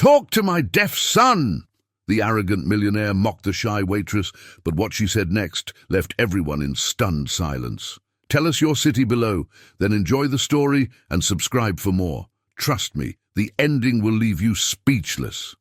talk to my deaf son!" The arrogant millionaire mocked the shy waitress, but what she said next left everyone in stunned silence. Tell us your city below, then enjoy the story and subscribe for more. Trust me, the ending will leave you speechless.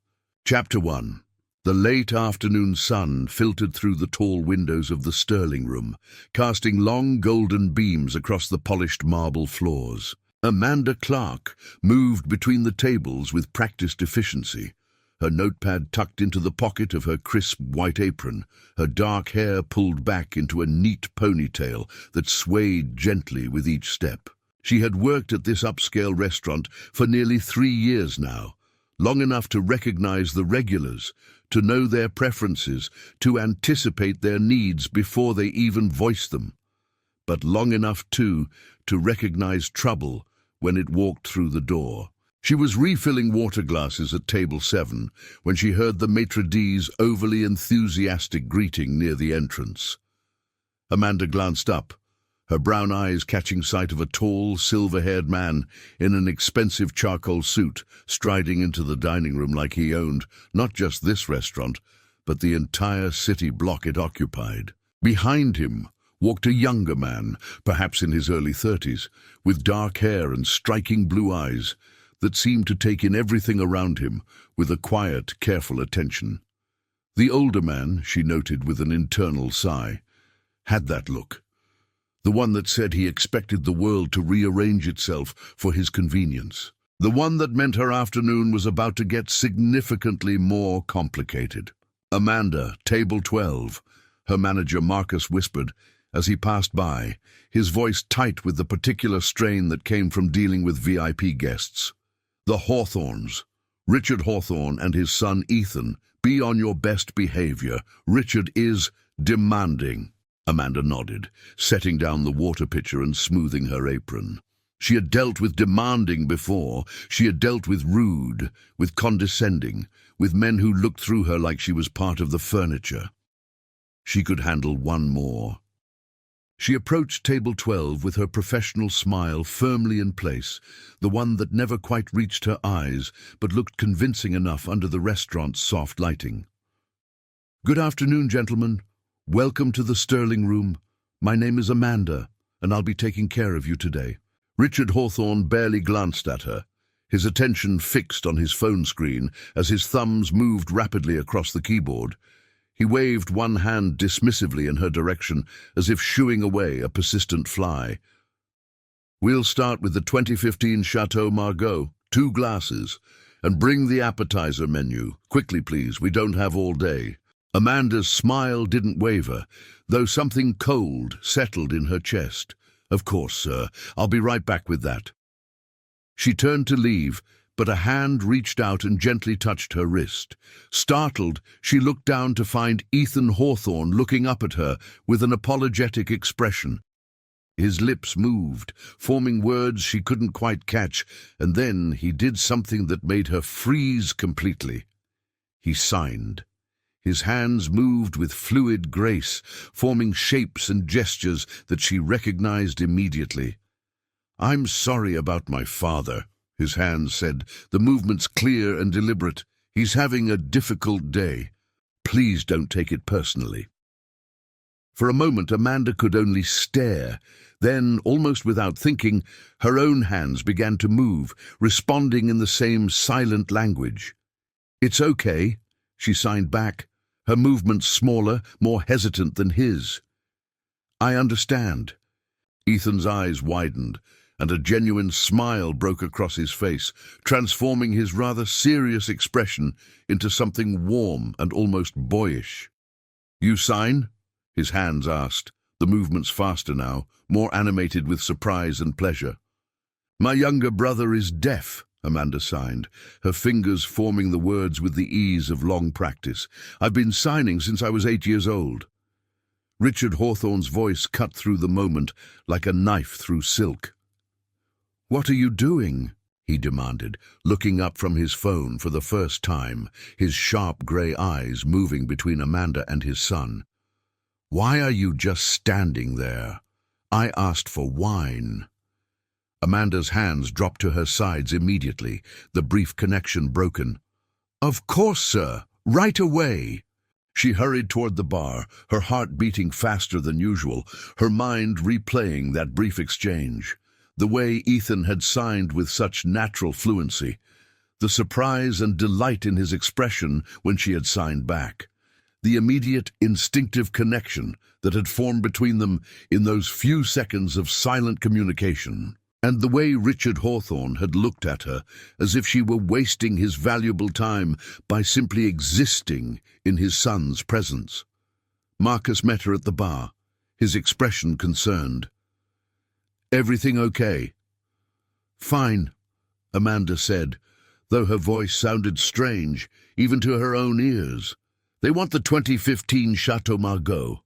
Chapter 1. The late afternoon sun filtered through the tall windows of the Sterling Room, casting long golden beams across the polished marble floors. Amanda Clark moved between the tables with practiced efficiency, her notepad tucked into the pocket of her crisp white apron, her dark hair pulled back into a neat ponytail that swayed gently with each step. She had worked at this upscale restaurant for nearly 3 years now, long enough to recognize the regulars, to know their preferences, to anticipate their needs before they even voice them, but long enough, too, to recognize trouble when it walked through the door. She was refilling water glasses at table 7 when she heard the maitre d's overly enthusiastic greeting near the entrance. Amanda glanced up, her brown eyes catching sight of a tall, silver-haired man in an expensive charcoal suit striding into the dining room like he owned not just this restaurant, but the entire city block it occupied. Behind him walked a younger man, perhaps in his early 30s, with dark hair and striking blue eyes that seemed to take in everything around him with a quiet, careful attention. The older man, she noted with an internal sigh, had that look, the one that said he expected the world to rearrange itself for his convenience, the one that meant her afternoon was about to get significantly more complicated. "Amanda, table 12, her manager Marcus whispered as he passed by, his voice tight with the particular strain that came from dealing with VIP guests. "The Hawthorns, Richard Hawthorne and his son Ethan, be on your best behavior. Richard is demanding." Amanda nodded, setting down the water pitcher and smoothing her apron. She had dealt with demanding before. She had dealt with rude, with condescending, with men who looked through her like she was part of the furniture. She could handle one more. She approached table 12 with her professional smile firmly in place, the one that never quite reached her eyes but looked convincing enough under the restaurant's soft lighting. "Good afternoon, gentlemen. Welcome to the Sterling Room. My name is Amanda, and I'll be taking care of you today." Richard Hawthorne barely glanced at her, his attention fixed on his phone screen as his thumbs moved rapidly across the keyboard. He waved one hand dismissively in her direction, as if shooing away a persistent fly. "We'll start with the 2015 Chateau Margaux, 2 glasses, and bring the appetizer menu. Quickly, please, we don't have all day." Amanda's smile didn't waver, though something cold settled in her chest. "Of course, sir. I'll be right back with that." She turned to leave, but a hand reached out and gently touched her wrist. Startled, she looked down to find Ethan Hawthorne looking up at her with an apologetic expression. His lips moved, forming words she couldn't quite catch, and then he did something that made her freeze completely. He signed. His hands moved with fluid grace, forming shapes and gestures that she recognized immediately. "I'm sorry about my father," his hands said, the movements clear and deliberate. "He's having a difficult day. Please don't take it personally." For a moment, Amanda could only stare. Then, almost without thinking, her own hands began to move, responding in the same silent language. "It's okay," she signed back, her movements smaller, more hesitant than his. "I understand." Ethan's eyes widened, and a genuine smile broke across his face, transforming his rather serious expression into something warm and almost boyish. "You sign?" his hands asked, the movements faster now, more animated with surprise and pleasure. "My younger brother is deaf," Amanda signed, her fingers forming the words with the ease of long practice. "I've been signing since I was 8 years old." Richard Hawthorne's voice cut through the moment like a knife through silk. "What are you doing?" he demanded, looking up from his phone for the first time, his sharp grey eyes moving between Amanda and his son. "Why are you just standing there? I asked for wine." Amanda's hands dropped to her sides immediately, the brief connection broken. "Of course, sir. Right away." She hurried toward the bar, her heart beating faster than usual, her mind replaying that brief exchange. The way Ethan had signed with such natural fluency, the surprise and delight in his expression when she had signed back, the immediate instinctive connection that had formed between them in those few seconds of silent communication, and the way Richard Hawthorne had looked at her as if she were wasting his valuable time by simply existing in his son's presence. Marcus met her at the bar, his expression concerned. "Everything okay?" "Fine," Amanda said, though her voice sounded strange, even to her own ears. "They want the 2015 Chateau Margaux.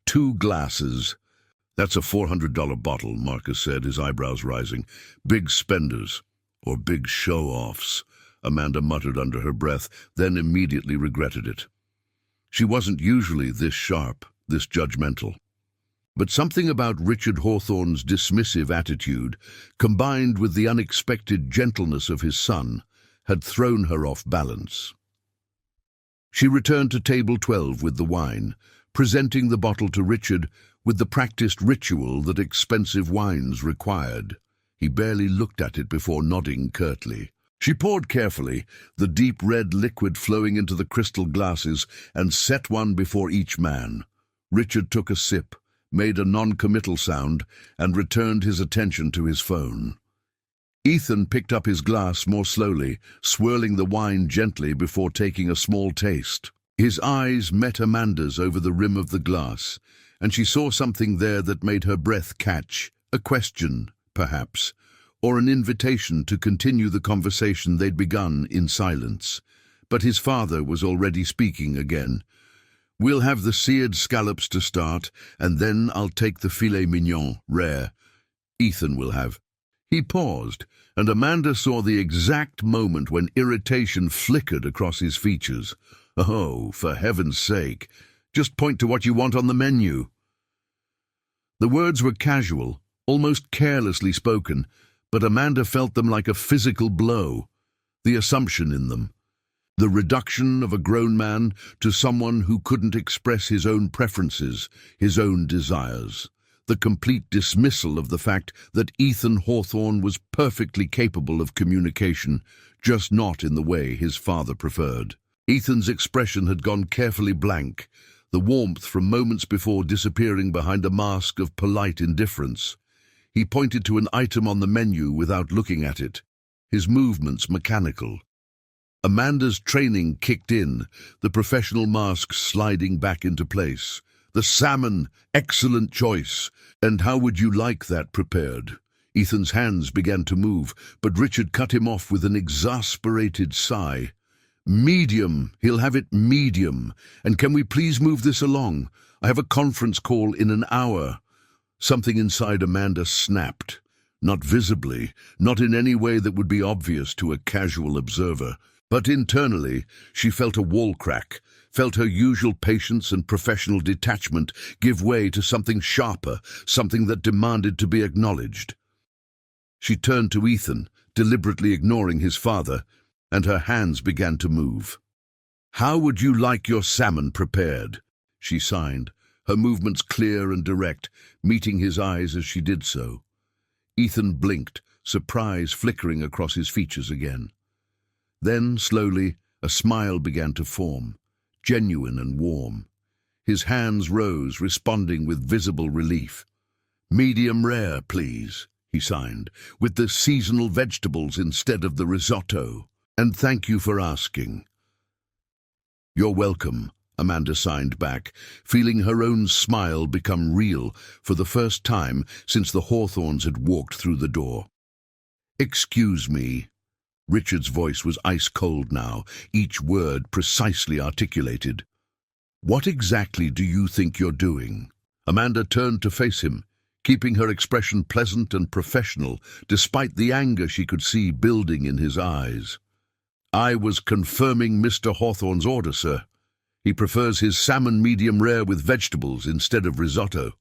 2 glasses. "That's a $400 bottle," Marcus said, his eyebrows rising. "Big spenders, or big show-offs," Amanda muttered under her breath, then immediately regretted it. She wasn't usually this sharp, this judgmental. But something about Richard Hawthorne's dismissive attitude, combined with the unexpected gentleness of his son, had thrown her off balance. She returned to table 12 with the wine, presenting the bottle to Richard with the practiced ritual that expensive wines required. He barely looked at it before nodding curtly. She poured carefully, the deep red liquid flowing into the crystal glasses, and set one before each man. Richard took a sip, made a non-committal sound, and returned his attention to his phone. Ethan picked up his glass more slowly, swirling the wine gently before taking a small taste. His eyes met Amanda's over the rim of the glass, and she saw something there that made her breath catch, a question, perhaps, or an invitation to continue the conversation they'd begun in silence. But his father was already speaking again. "We'll have the seared scallops to start, and then I'll take the filet mignon, rare. Ethan will have." He paused, and Amanda saw the exact moment when irritation flickered across his features. "Oh, for heaven's sake, just point to what you want on the menu." The words were casual, almost carelessly spoken, but Amanda felt them like a physical blow. The assumption in them, the reduction of a grown man to someone who couldn't express his own preferences, his own desires. The complete dismissal of the fact that Ethan Hawthorne was perfectly capable of communication, just not in the way his father preferred. Ethan's expression had gone carefully blank, the warmth from moments before disappearing behind a mask of polite indifference. He pointed to an item on the menu without looking at it, his movements mechanical. Amanda's training kicked in, the professional mask sliding back into place. "The salmon, excellent choice. And how would you like that prepared?" Ethan's hands began to move, but Richard cut him off with an exasperated sigh. "Medium, he'll have it medium. And can we please move this along? I have a conference call in an hour." Something inside Amanda snapped. Not visibly, not in any way that would be obvious to a casual observer. But internally, she felt a wall crack, felt her usual patience and professional detachment give way to something sharper, something that demanded to be acknowledged. She turned to Ethan, deliberately ignoring his father, and her hands began to move. "How would you like your salmon prepared?" she signed, her movements clear and direct, meeting his eyes as she did so. Ethan blinked, surprise flickering across his features again. Then, slowly, a smile began to form, genuine and warm. His hands rose, responding with visible relief. "Medium rare, please," he signed, "with the seasonal vegetables instead of the risotto. And thank you for asking." "You're welcome," Amanda signed back, feeling her own smile become real for the first time since the Hawthornes had walked through the door. "Excuse me." Richard's voice was ice-cold now, each word precisely articulated. "What exactly do you think you're doing?" Amanda turned to face him, keeping her expression pleasant and professional, despite the anger she could see building in his eyes. "I was confirming Mr. Hawthorne's order, sir. He prefers his salmon medium rare with vegetables instead of risotto."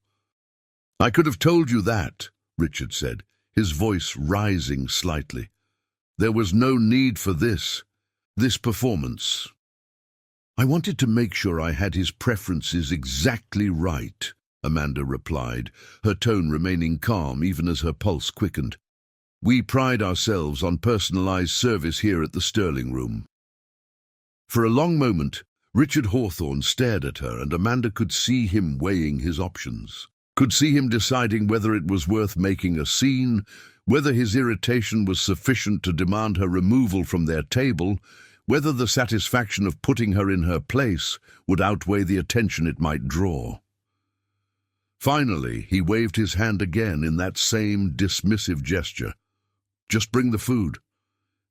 "I could have told you that," Richard said, his voice rising slightly. "There was no need for this." This performance. I wanted to make sure I had his preferences exactly right, Amanda replied, her tone remaining calm even as her pulse quickened. We pride ourselves on personalized service here at the Sterling Room. For a long moment, Richard Hawthorne stared at her, and Amanda could see him weighing his options. Could see him deciding whether it was worth making a scene, whether his irritation was sufficient to demand her removal from their table, whether the satisfaction of putting her in her place would outweigh the attention it might draw. Finally, he waved his hand again in that same dismissive gesture. Just bring the food,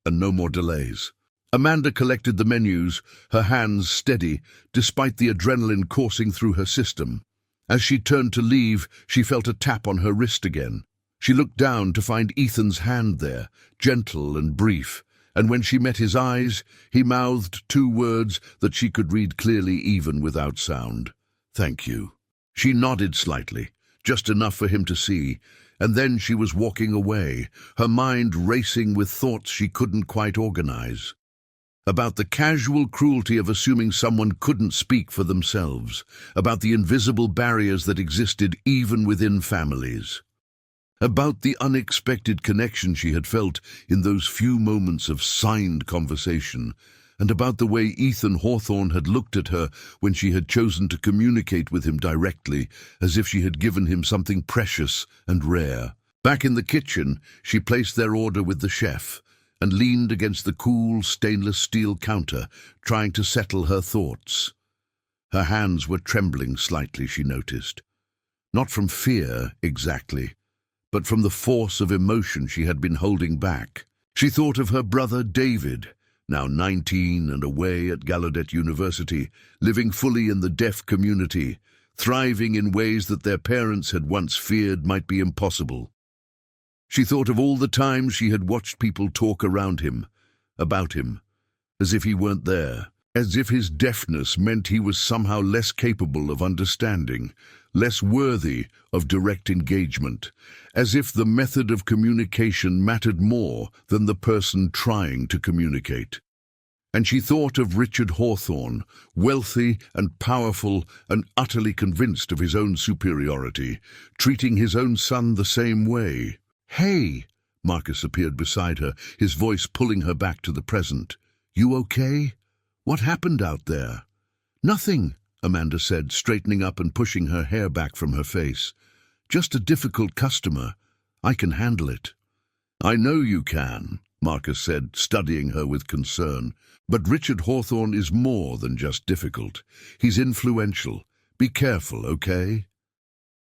and no more delays. Amanda collected the menus, her hands steady, despite the adrenaline coursing through her system. As she turned to leave, she felt a tap on her wrist again. She looked down to find Ethan's hand there, gentle and brief, and when she met his eyes, he mouthed two words that she could read clearly even without sound. Thank you. She nodded slightly, just enough for him to see, and then she was walking away, her mind racing with thoughts she couldn't quite organize. About the casual cruelty of assuming someone couldn't speak for themselves, about the invisible barriers that existed even within families, about the unexpected connection she had felt in those few moments of signed conversation, and about the way Ethan Hawthorne had looked at her when she had chosen to communicate with him directly, as if she had given him something precious and rare. Back in the kitchen, she placed their order with the chef, and leaned against the cool stainless steel counter, trying to settle her thoughts. Her hands were trembling slightly, she noticed. Not from fear, exactly, but from the force of emotion she had been holding back. She thought of her brother David, now 19 and away at Gallaudet University, living fully in the deaf community, thriving in ways that their parents had once feared might be impossible. She thought of all the times she had watched people talk around him, about him, as if he weren't there, as if his deafness meant he was somehow less capable of understanding, less worthy of direct engagement, as if the method of communication mattered more than the person trying to communicate. And she thought of Richard Hawthorne, wealthy and powerful and utterly convinced of his own superiority, treating his own son the same way. "Hey!" Marcus appeared beside her, his voice pulling her back to the present. "You okay? What happened out there?" "Nothing," Amanda said, straightening up and pushing her hair back from her face. "Just a difficult customer. I can handle it." "I know you can," Marcus said, studying her with concern. "But Richard Hawthorne is more than just difficult. He's influential. Be careful, okay?"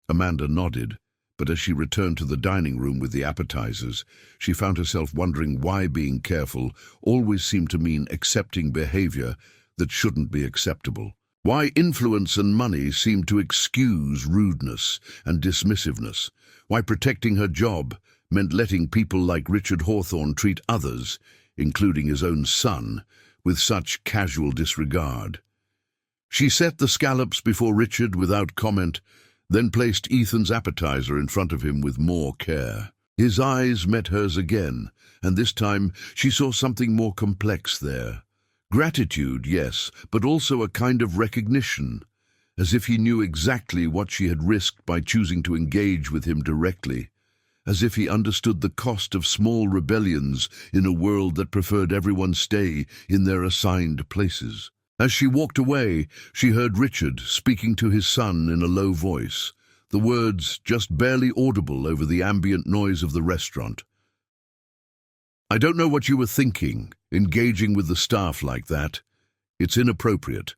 Amanda nodded. But as she returned to the dining room with the appetizers, she found herself wondering why being careful always seemed to mean accepting behavior that shouldn't be acceptable. Why influence and money seemed to excuse rudeness and dismissiveness. Why protecting her job meant letting people like Richard Hawthorne treat others, including his own son, with such casual disregard. She set the scallops before Richard without comment, then placed Ethan's appetizer in front of him with more care. His eyes met hers again, and this time she saw something more complex there. Gratitude, yes, but also a kind of recognition, as if he knew exactly what she had risked by choosing to engage with him directly, as if he understood the cost of small rebellions in a world that preferred everyone stay in their assigned places. As she walked away, she heard Richard speaking to his son in a low voice, the words just barely audible over the ambient noise of the restaurant. "I don't know what you were thinking, engaging with the staff like that. It's inappropriate.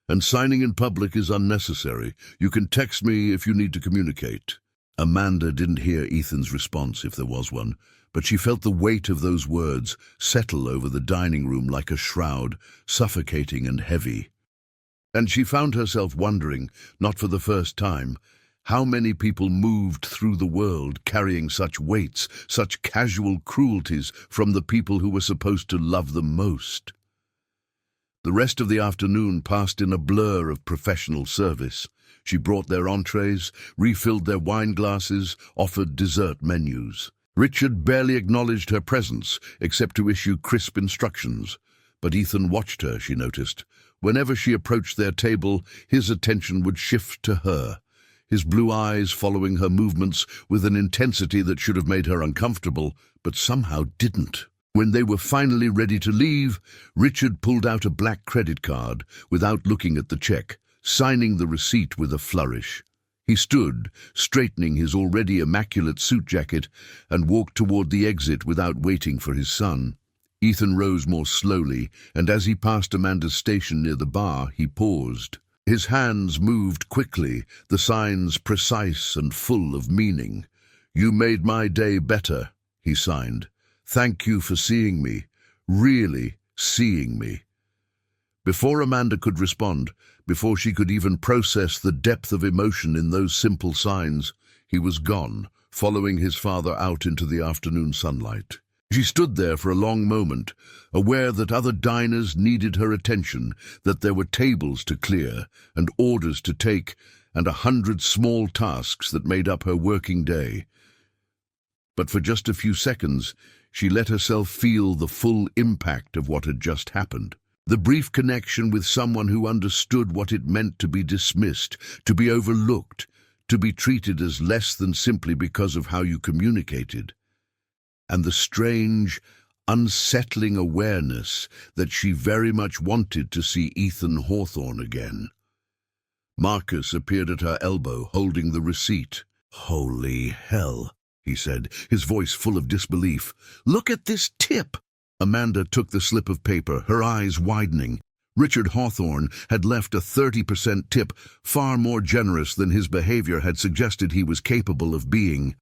And signing in public is unnecessary. You can text me if you need to communicate." Amanda didn't hear Ethan's response, if there was one, but she felt the weight of those words settle over the dining room like a shroud, suffocating and heavy. And she found herself wondering, not for the first time, how many people moved through the world carrying such weights, such casual cruelties from the people who were supposed to love them most. The rest of the afternoon passed in a blur of professional service. She brought their entrees, refilled their wine glasses, offered dessert menus. Richard barely acknowledged her presence, except to issue crisp instructions. But Ethan watched her, she noticed. Whenever she approached their table, his attention would shift to her, his blue eyes following her movements with an intensity that should have made her uncomfortable, but somehow didn't. When they were finally ready to leave, Richard pulled out a black credit card without looking at the check, signing the receipt with a flourish. He stood, straightening his already immaculate suit jacket, and walked toward the exit without waiting for his son. Ethan rose more slowly, and as he passed Amanda's station near the bar, he paused. His hands moved quickly, the signs precise and full of meaning. "You made my day better," he signed. "Thank you for seeing me, really seeing me." Before Amanda could respond, before she could even process the depth of emotion in those simple signs, he was gone, following his father out into the afternoon sunlight. She stood there for a long moment, aware that other diners needed her attention, that there were tables to clear and orders to take and 100 small tasks that made up her working day. But for just a few seconds, she let herself feel the full impact of what had just happened. The brief connection with someone who understood what it meant to be dismissed, to be overlooked, to be treated as less than simply because of how you communicated. And the strange, unsettling awareness that she very much wanted to see Ethan Hawthorne again. Marcus appeared at her elbow, holding the receipt. "Holy hell," he said, his voice full of disbelief. "Look at this tip!" Amanda took the slip of paper, her eyes widening. Richard Hawthorne had left a 30% tip, far more generous than his behavior had suggested he was capable of being.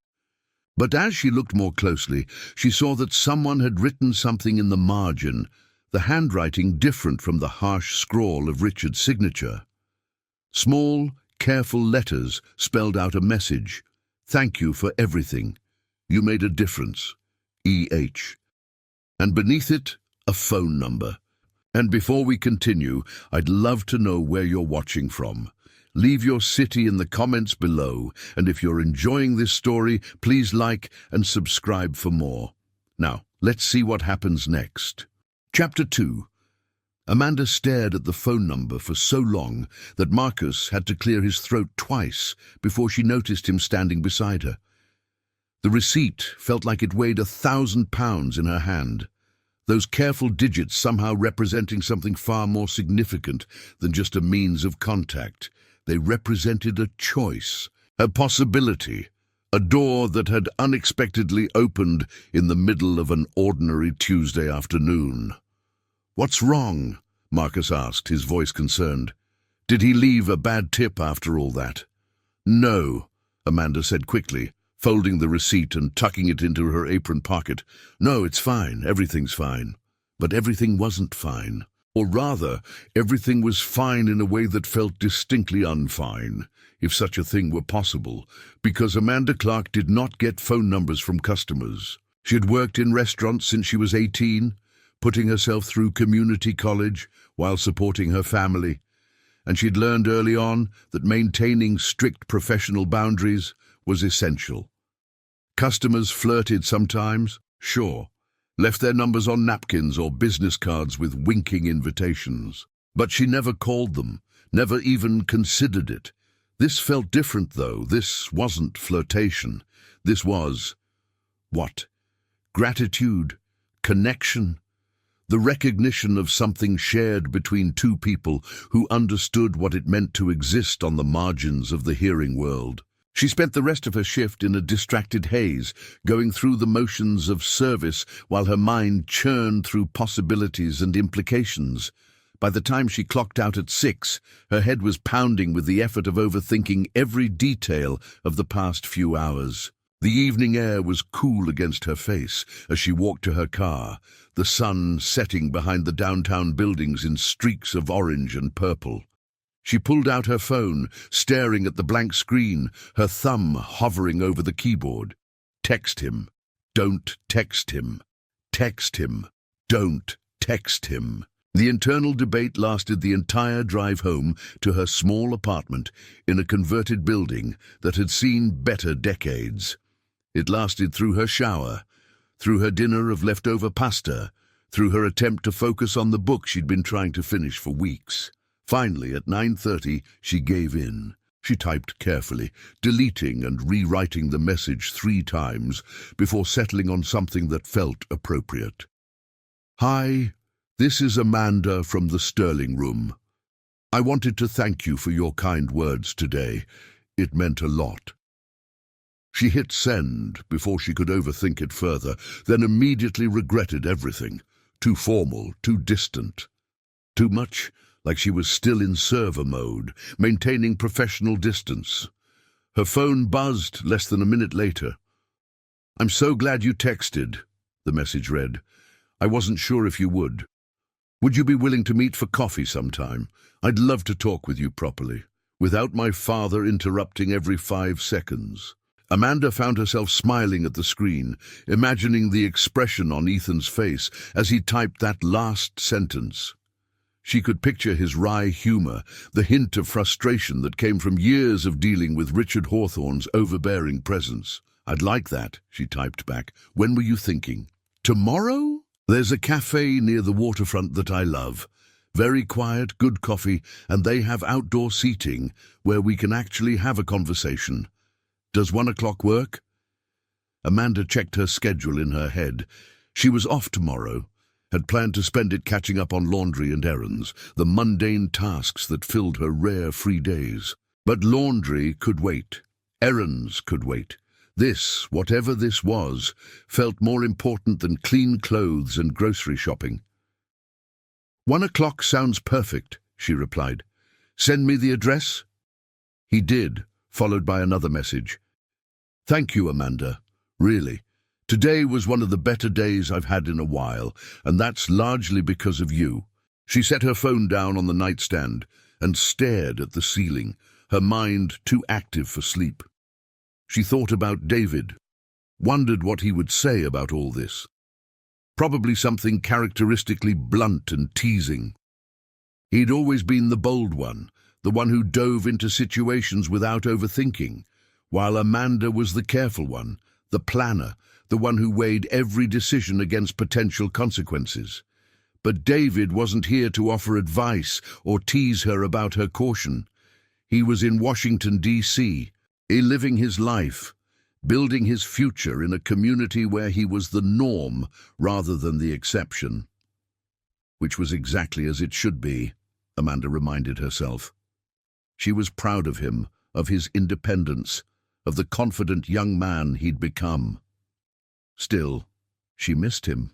But as she looked more closely, she saw that someone had written something in the margin, the handwriting different from the harsh scrawl of Richard's signature. Small, careful letters spelled out a message. "Thank you for everything. You made a difference. E.H." And beneath it, a phone number. And before we continue, I'd love to know where you're watching from. Leave your city in the comments below, and if you're enjoying this story, please like and subscribe for more. Now, let's see what happens next. Chapter 2. Amanda stared at the phone number for so long that Marcus had to clear his throat twice before she noticed him standing beside her. The receipt felt like it weighed 1,000 pounds in her hand, those careful digits somehow representing something far more significant than just a means of contact. They represented a choice, a possibility, a door that had unexpectedly opened in the middle of an ordinary Tuesday afternoon. "What's wrong?" Marcus asked, his voice concerned. "Did he leave a bad tip after all that?" "No," Amanda said quickly, folding the receipt and tucking it into her apron pocket. "No, it's fine, everything's fine." But everything wasn't fine. Or rather, everything was fine in a way that felt distinctly unfine, if such a thing were possible, because Amanda Clark did not get phone numbers from customers. She had worked in restaurants since she was 18, putting herself through community college while supporting her family, and she'd learned early on that maintaining strict professional boundaries was essential. Customers flirted sometimes, sure, left their numbers on napkins or business cards with winking invitations. But she never called them, never even considered it. This felt different, though. This wasn't flirtation. This was... what? Gratitude, connection, the recognition of something shared between two people who understood what it meant to exist on the margins of the hearing world. She spent the rest of her shift in a distracted haze, going through the motions of service while her mind churned through possibilities and implications. By the time she clocked out at 6, her head was pounding with the effort of overthinking every detail of the past few hours. The evening air was cool against her face as she walked to her car, the sun setting behind the downtown buildings in streaks of orange and purple. She pulled out her phone, staring at the blank screen, her thumb hovering over the keyboard. Text him. Don't text him. Text him. Don't text him. The internal debate lasted the entire drive home to her small apartment in a converted building that had seen better decades. It lasted through her shower, through her dinner of leftover pasta, through her attempt to focus on the book she'd been trying to finish for weeks. Finally, at 9:30, she gave in. She typed carefully, deleting and rewriting the message 3 times before settling on something that felt appropriate. "Hi, this is Amanda from the Sterling Room. I wanted to thank you for your kind words today. It meant a lot." She hit send before she could overthink it further, then immediately regretted everything. Too formal, too distant. Too much like she was still in server mode, maintaining professional distance. Her phone buzzed less than a minute later. "I'm so glad you texted," the message read. "I wasn't sure if you would. Would you be willing to meet for coffee sometime? I'd love to talk with you properly, without my father interrupting every 5 seconds. Amanda found herself smiling at the screen, imagining the expression on Ethan's face as he typed that last sentence. She could picture his wry humor, the hint of frustration that came from years of dealing with Richard Hawthorne's overbearing presence. "I'd like that," she typed back. "When were you thinking?" "Tomorrow? There's a cafe near the waterfront that I love. Very quiet, good coffee, and they have outdoor seating where we can actually have a conversation. Does 1 o'clock work?" Amanda checked her schedule in her head. She was off tomorrow, had planned to spend it catching up on laundry and errands, the mundane tasks that filled her rare free days. But laundry could wait. Errands could wait. This, whatever this was, felt more important than clean clothes and grocery shopping. 1 o'clock sounds perfect," she replied. "Send me the address?" He did, followed by another message. "Thank you, Amanda. Really. Today was one of the better days I've had in a while, and that's largely because of you." She set her phone down on the nightstand and stared at the ceiling, her mind too active for sleep. She thought about David, wondered what he would say about all this. Probably something characteristically blunt and teasing. He'd always been the bold one, the one who dove into situations without overthinking, while Amanda was the careful one, the planner, the one who weighed every decision against potential consequences. But David wasn't here to offer advice or tease her about her caution. He was in Washington, D.C., living his life, building his future in a community where he was the norm rather than the exception. Which was exactly as it should be, Amanda reminded herself. She was proud of him, of his independence, of the confident young man he'd become. Still, she missed him.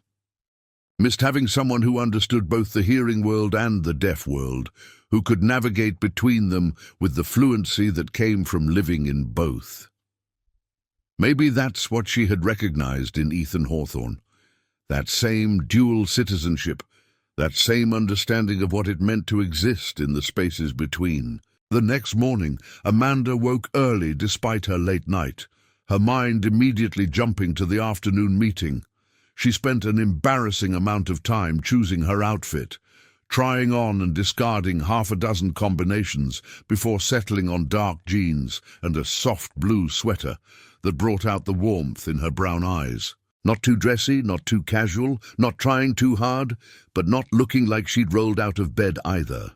Missed having someone who understood both the hearing world and the deaf world, who could navigate between them with the fluency that came from living in both. Maybe that's what she had recognized in Ethan Hawthorne. That same dual citizenship, that same understanding of what it meant to exist in the spaces between. The next morning, Amanda woke early despite her late night, her mind immediately jumping to the afternoon meeting. She spent an embarrassing amount of time choosing her outfit, trying on and discarding 6 combinations before settling on dark jeans and a soft blue sweater that brought out the warmth in her brown eyes. Not too dressy, not too casual, not trying too hard, but not looking like she'd rolled out of bed either.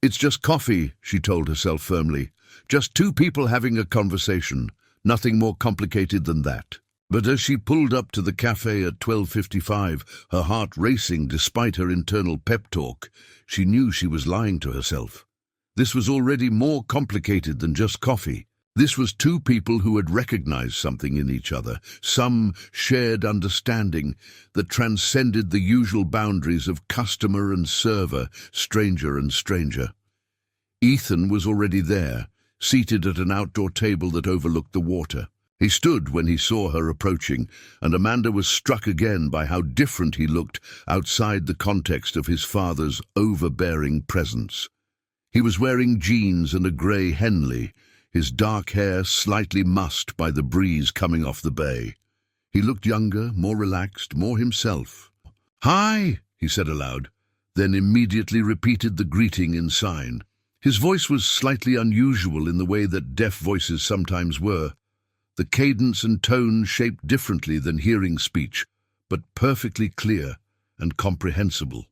"It's just coffee," she told herself firmly. "Just 2 people having a conversation. Nothing more complicated than that." But as she pulled up to the cafe at 12:55, her heart racing despite her internal pep talk, she knew she was lying to herself. This was already more complicated than just coffee. This was 2 people who had recognized something in each other, some shared understanding that transcended the usual boundaries of customer and server, stranger and stranger. Ethan was already there, seated at an outdoor table that overlooked the water. He stood when he saw her approaching, and Amanda was struck again by how different he looked outside the context of his father's overbearing presence. He was wearing jeans and a grey Henley, his dark hair slightly mussed by the breeze coming off the bay. He looked younger, more relaxed, more himself. "Hi," he said aloud, then immediately repeated the greeting in sign. His voice was slightly unusual in the way that deaf voices sometimes were. The cadence and tone shaped differently than hearing speech, but perfectly clear, and comprehensible.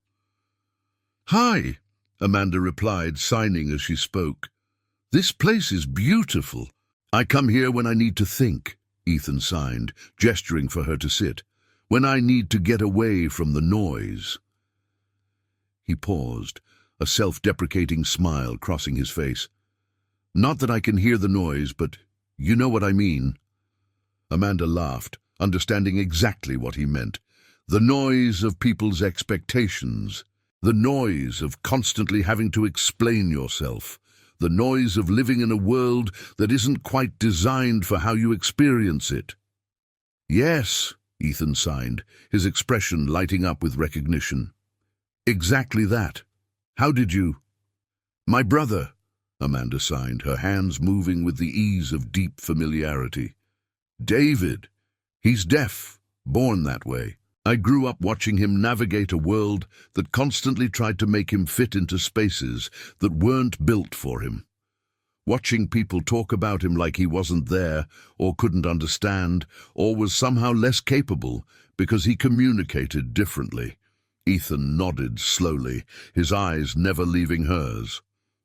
"Hi," Amanda replied, signing as she spoke. "This place is beautiful." "I come here when I need to think," Ethan signed, gesturing for her to sit. "When I need to get away from the noise." He paused, a self-deprecating smile crossing his face. "Not that I can hear the noise, but you know what I mean." Amanda laughed, understanding exactly what he meant. The noise of people's expectations. The noise of constantly having to explain yourself. The noise of living in a world that isn't quite designed for how you experience it. "Yes," Ethan signed, his expression lighting up with recognition. "Exactly that. How did you—" "My brother," Amanda signed, her hands moving with the ease of deep familiarity. "David. He's deaf, born that way. I grew up watching him navigate a world that constantly tried to make him fit into spaces that weren't built for him. Watching people talk about him like he wasn't there, or couldn't understand, or was somehow less capable because he communicated differently." Ethan nodded slowly, his eyes never leaving hers.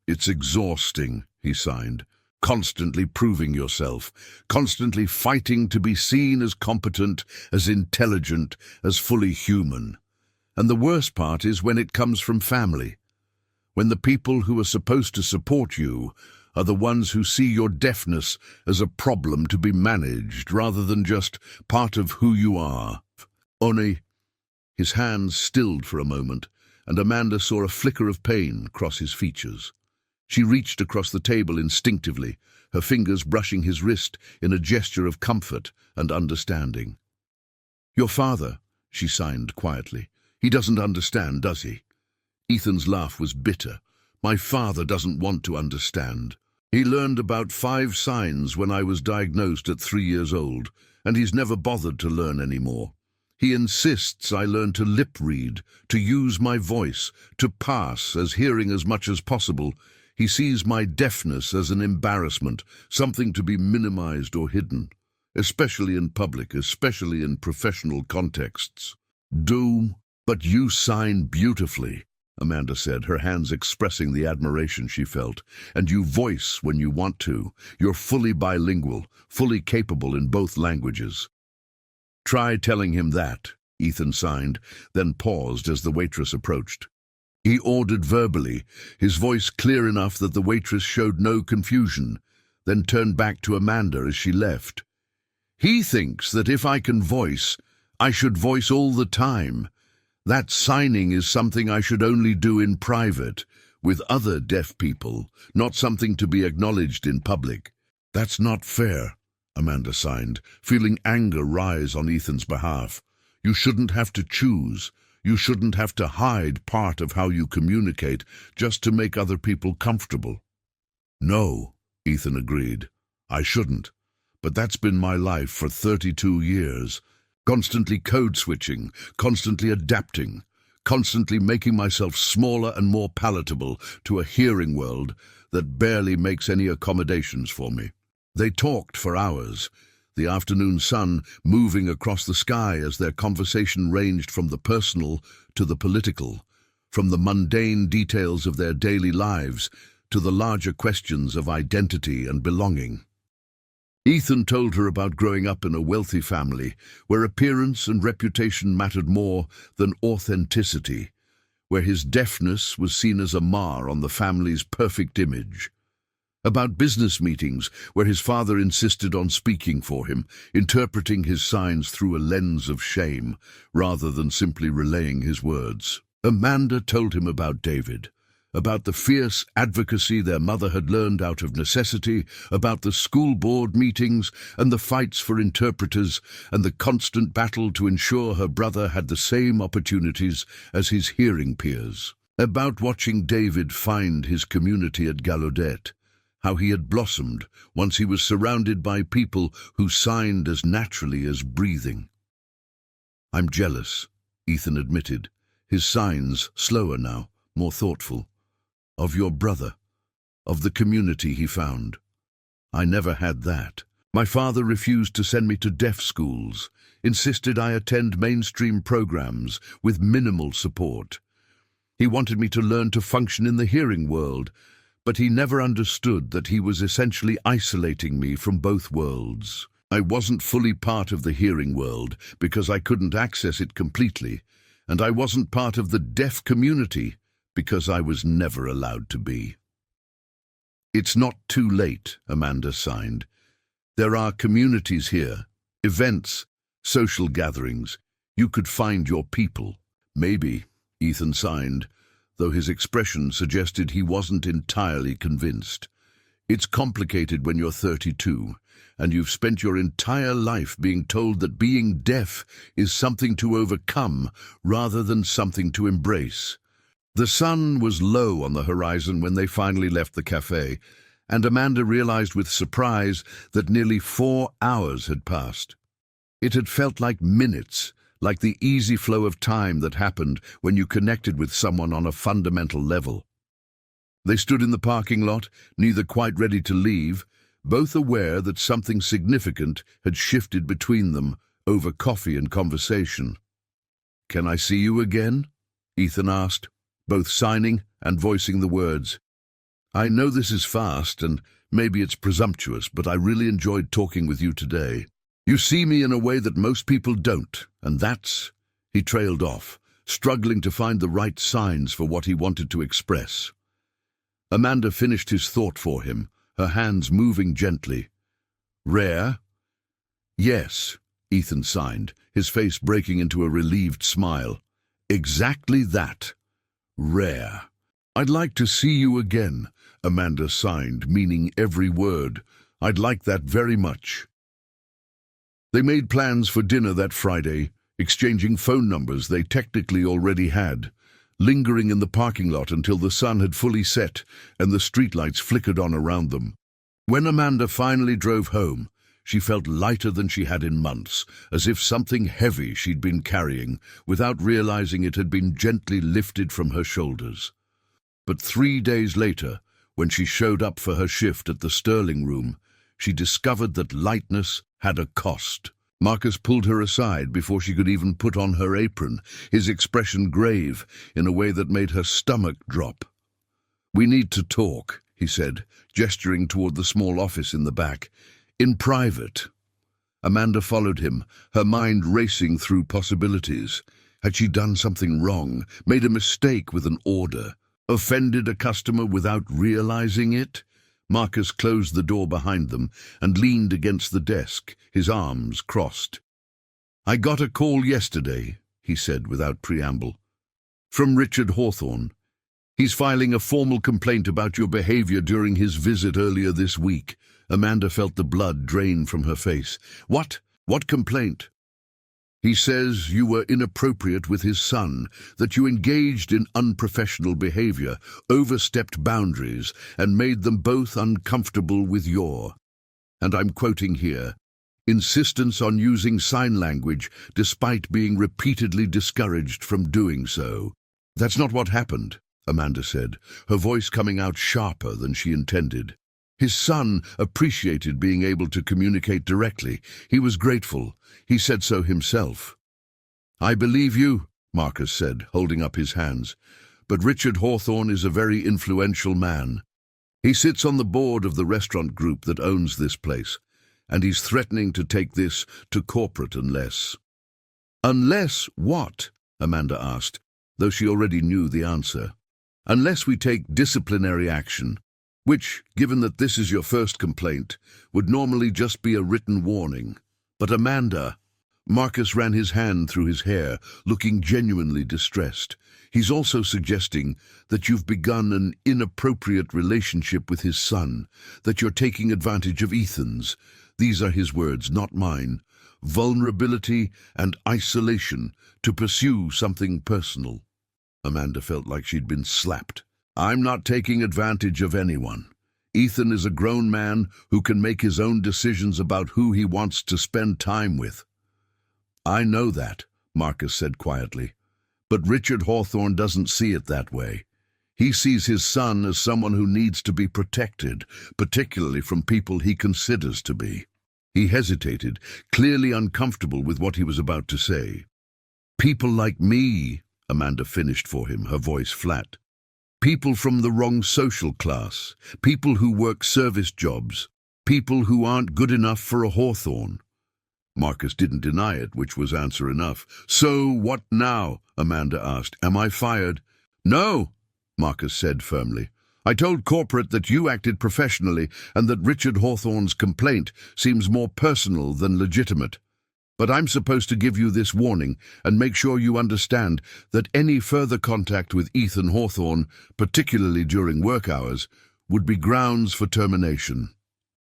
"It's exhausting," he signed. "Constantly proving yourself, constantly fighting to be seen as competent, as intelligent, as fully human. And the worst part is when it comes from family. When the people who are supposed to support you are the ones who see your deafness as a problem to be managed rather than just part of who you are." "Oni." His hands stilled for a moment, and Amanda saw a flicker of pain cross his features. She reached across the table instinctively, her fingers brushing his wrist in a gesture of comfort and understanding. "Your father," she signed quietly. "He doesn't understand, does he?" Ethan's laugh was bitter. "My father doesn't want to understand. He learned about 5 signs when I was diagnosed at 3 years old, and he's never bothered to learn anymore. He insists I learn to lip read, to use my voice, to pass as hearing as much as possible. He sees my deafness as an embarrassment, something to be minimized or hidden, especially in public, especially in professional contexts." "But you sign beautifully," Amanda said, her hands expressing the admiration she felt. "And you voice when you want to. You're fully bilingual, fully capable in both languages." "Try telling him that," Ethan signed, then paused as the waitress approached. He ordered verbally, his voice clear enough that the waitress showed no confusion, then turned back to Amanda as she left. "He thinks that if I can voice, I should voice all the time. That signing is something I should only do in private, with other deaf people, not something to be acknowledged in public." "That's not fair," Amanda signed, feeling anger rise on Ethan's behalf. "You shouldn't have to choose. You shouldn't have to hide part of how you communicate just to make other people comfortable." "No," Ethan agreed. "I shouldn't. But that's been my life for 32 years. Constantly code-switching, constantly adapting, constantly making myself smaller and more palatable to a hearing world that barely makes any accommodations for me." They talked for hours, the afternoon sun moving across the sky as their conversation ranged from the personal to the political, from the mundane details of their daily lives to the larger questions of identity and belonging. Ethan told her about growing up in a wealthy family where appearance and reputation mattered more than authenticity, where his deafness was seen as a mar on the family's perfect image. About business meetings where his father insisted on speaking for him, interpreting his signs through a lens of shame rather than simply relaying his words. Amanda told him about David, about the fierce advocacy their mother had learned out of necessity, about the school board meetings and the fights for interpreters and the constant battle to ensure her brother had the same opportunities as his hearing peers, about watching David find his community at Gallaudet, how he had blossomed once he was surrounded by people who signed as naturally as breathing. "I'm jealous," Ethan admitted, his signs slower now, more thoughtful. "Of your brother, of the community he found. I never had that." My father refused to send me to deaf schools, insisted I attend mainstream programs with minimal support. He wanted me to learn to function in the hearing world, but he never understood that he was essentially isolating me from both worlds. I wasn't fully part of the hearing world because I couldn't access it completely, and I wasn't part of the deaf community because I was never allowed to be. It's not too late, Amanda signed. There are communities here, events, social gatherings. You could find your people. Maybe, Ethan signed, though his expression suggested he wasn't entirely convinced. It's complicated when you're 32, and you've spent your entire life being told that being deaf is something to overcome rather than something to embrace. The sun was low on the horizon when they finally left the cafe, and Amanda realized with surprise that nearly 4 hours had passed. It had felt like minutes, like the easy flow of time that happened when you connected with someone on a fundamental level. They stood in the parking lot, neither quite ready to leave, both aware that something significant had shifted between them over coffee and conversation. "Can I see you again?" Ethan asked, both signing and voicing the words. "I know this is fast, and maybe it's presumptuous, but I really enjoyed talking with you today. You see me in a way that most people don't, and that's—" He trailed off, struggling to find the right signs for what he wanted to express. Amanda finished his thought for him, her hands moving gently. "Rare?" "Yes," Ethan signed, his face breaking into a relieved smile. "Exactly that. Rare." "I'd like to see you again," Amanda signed, meaning every word. "I'd like that very much." They made plans for dinner that Friday, exchanging phone numbers they technically already had, lingering in the parking lot until the sun had fully set and the streetlights flickered on around them. When Amanda finally drove home, she felt lighter than she had in months, as if something heavy she'd been carrying, without realizing it had been gently lifted from her shoulders. But 3 days later, when she showed up for her shift at the Sterling Room, she discovered that lightness had a cost. Marcus pulled her aside before she could even put on her apron, his expression grave in a way that made her stomach drop. "We need to talk," he said, gesturing toward the small office in the back. "In private." Amanda followed him, her mind racing through possibilities. Had she done something wrong, made a mistake with an order, offended a customer without realizing it? Marcus closed the door behind them and leaned against the desk, his arms crossed. "I got a call yesterday," he said without preamble, "from Richard Hawthorne. He's filing a formal complaint about your behavior during his visit earlier this week." Amanda felt the blood drain from her face. "What? What complaint?" "He says you were inappropriate with his son, that you engaged in unprofessional behavior, overstepped boundaries, and made them both uncomfortable with your," and I'm quoting here, "insistence on using sign language despite being repeatedly discouraged from doing so." "That's not what happened," Amanda said, her voice coming out sharper than she intended. "His son appreciated being able to communicate directly. He was grateful. He said so himself." "I believe you," Marcus said, holding up his hands. "But Richard Hawthorne is a very influential man. He sits on the board of the restaurant group that owns this place, and he's threatening to take this to corporate unless—" "Unless what?" Amanda asked, though she already knew the answer. "Unless we take disciplinary action, which, given that this is your first complaint, would normally just be a written warning. But Amanda—" Marcus ran his hand through his hair, looking genuinely distressed. "He's also suggesting that you've begun an inappropriate relationship with his son, that you're taking advantage of Ethan's—" these are his words, not mine— "vulnerability and isolation to pursue something personal." Amanda felt like she'd been slapped. "I'm not taking advantage of anyone. Ethan is a grown man who can make his own decisions about who he wants to spend time with." "I know that," Marcus said quietly. "But Richard Hawthorne doesn't see it that way. He sees his son as someone who needs to be protected, particularly from people he considers to be." He hesitated, clearly uncomfortable with what he was about to say. People like me, Amanda finished for him, her voice flat. People from the wrong social class, people who work service jobs, people who aren't good enough for a Hawthorne. Marcus didn't deny it, which was answer enough. So what now? Amanda asked. Am I fired? No, Marcus said firmly. I told corporate that you acted professionally and that Richard Hawthorne's complaint seems more personal than legitimate. But I'm supposed to give you this warning and make sure you understand that any further contact with Ethan Hawthorne, particularly during work hours, would be grounds for termination.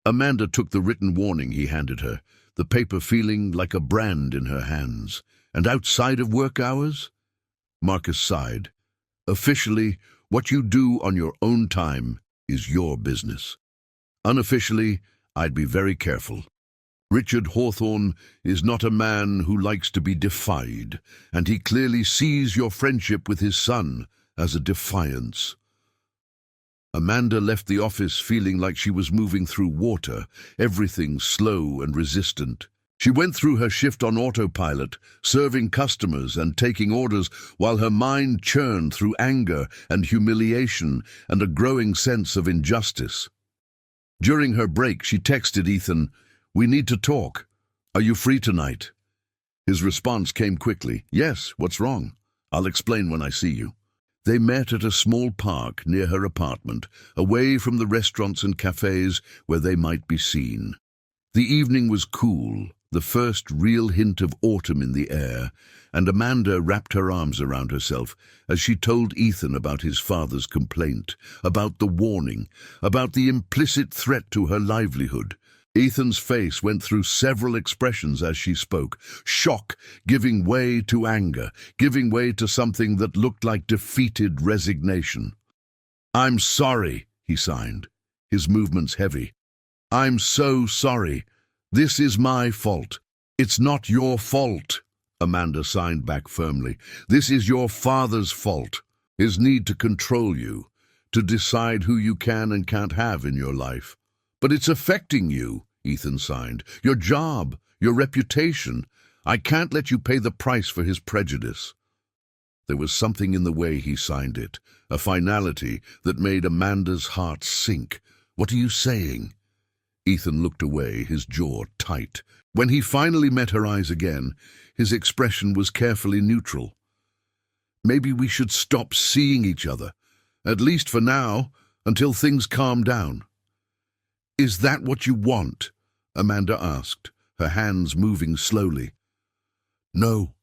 Amanda took the written warning he handed her, the paper feeling like a brand in her hands. And outside of work hours? Marcus sighed. Officially, what you do on your own time is your business. Unofficially, I'd be very careful. Richard Hawthorne is not a man who likes to be defied, and he clearly sees your friendship with his son as a defiance. Amanda left the office feeling like she was moving through water, everything slow and resistant. She went through her shift on autopilot, serving customers and taking orders, while her mind churned through anger and humiliation and a growing sense of injustice. During her break, she texted Ethan, "We need to talk. Are you free tonight?" His response came quickly, "Yes, what's wrong? I'll explain when I see you." They met at a small park near her apartment, away from the restaurants and cafes where they might be seen. The evening was cool, the first real hint of autumn in the air, and Amanda wrapped her arms around herself as she told Ethan about his father's complaint, about the warning, about the implicit threat to her livelihood. Ethan's face went through several expressions as she spoke, shock giving way to anger, giving way to something that looked like defeated resignation. "I'm sorry," he signed, his movements heavy. "I'm so sorry. This is my fault." "It's not your fault," Amanda signed back firmly. "This is your father's fault, his need to control you, to decide who you can and can't have in your life. But it's affecting you," Ethan signed. "Your job, your reputation. I can't let you pay the price for his prejudice." There was something in the way he signed it, a finality that made Amanda's heart sink. "What are you saying?" Ethan looked away, his jaw tight. When he finally met her eyes again, his expression was carefully neutral. "Maybe we should stop seeing each other, at least for now, until things calm down." "Is that what you want?" Amanda asked, her hands moving slowly. "No,"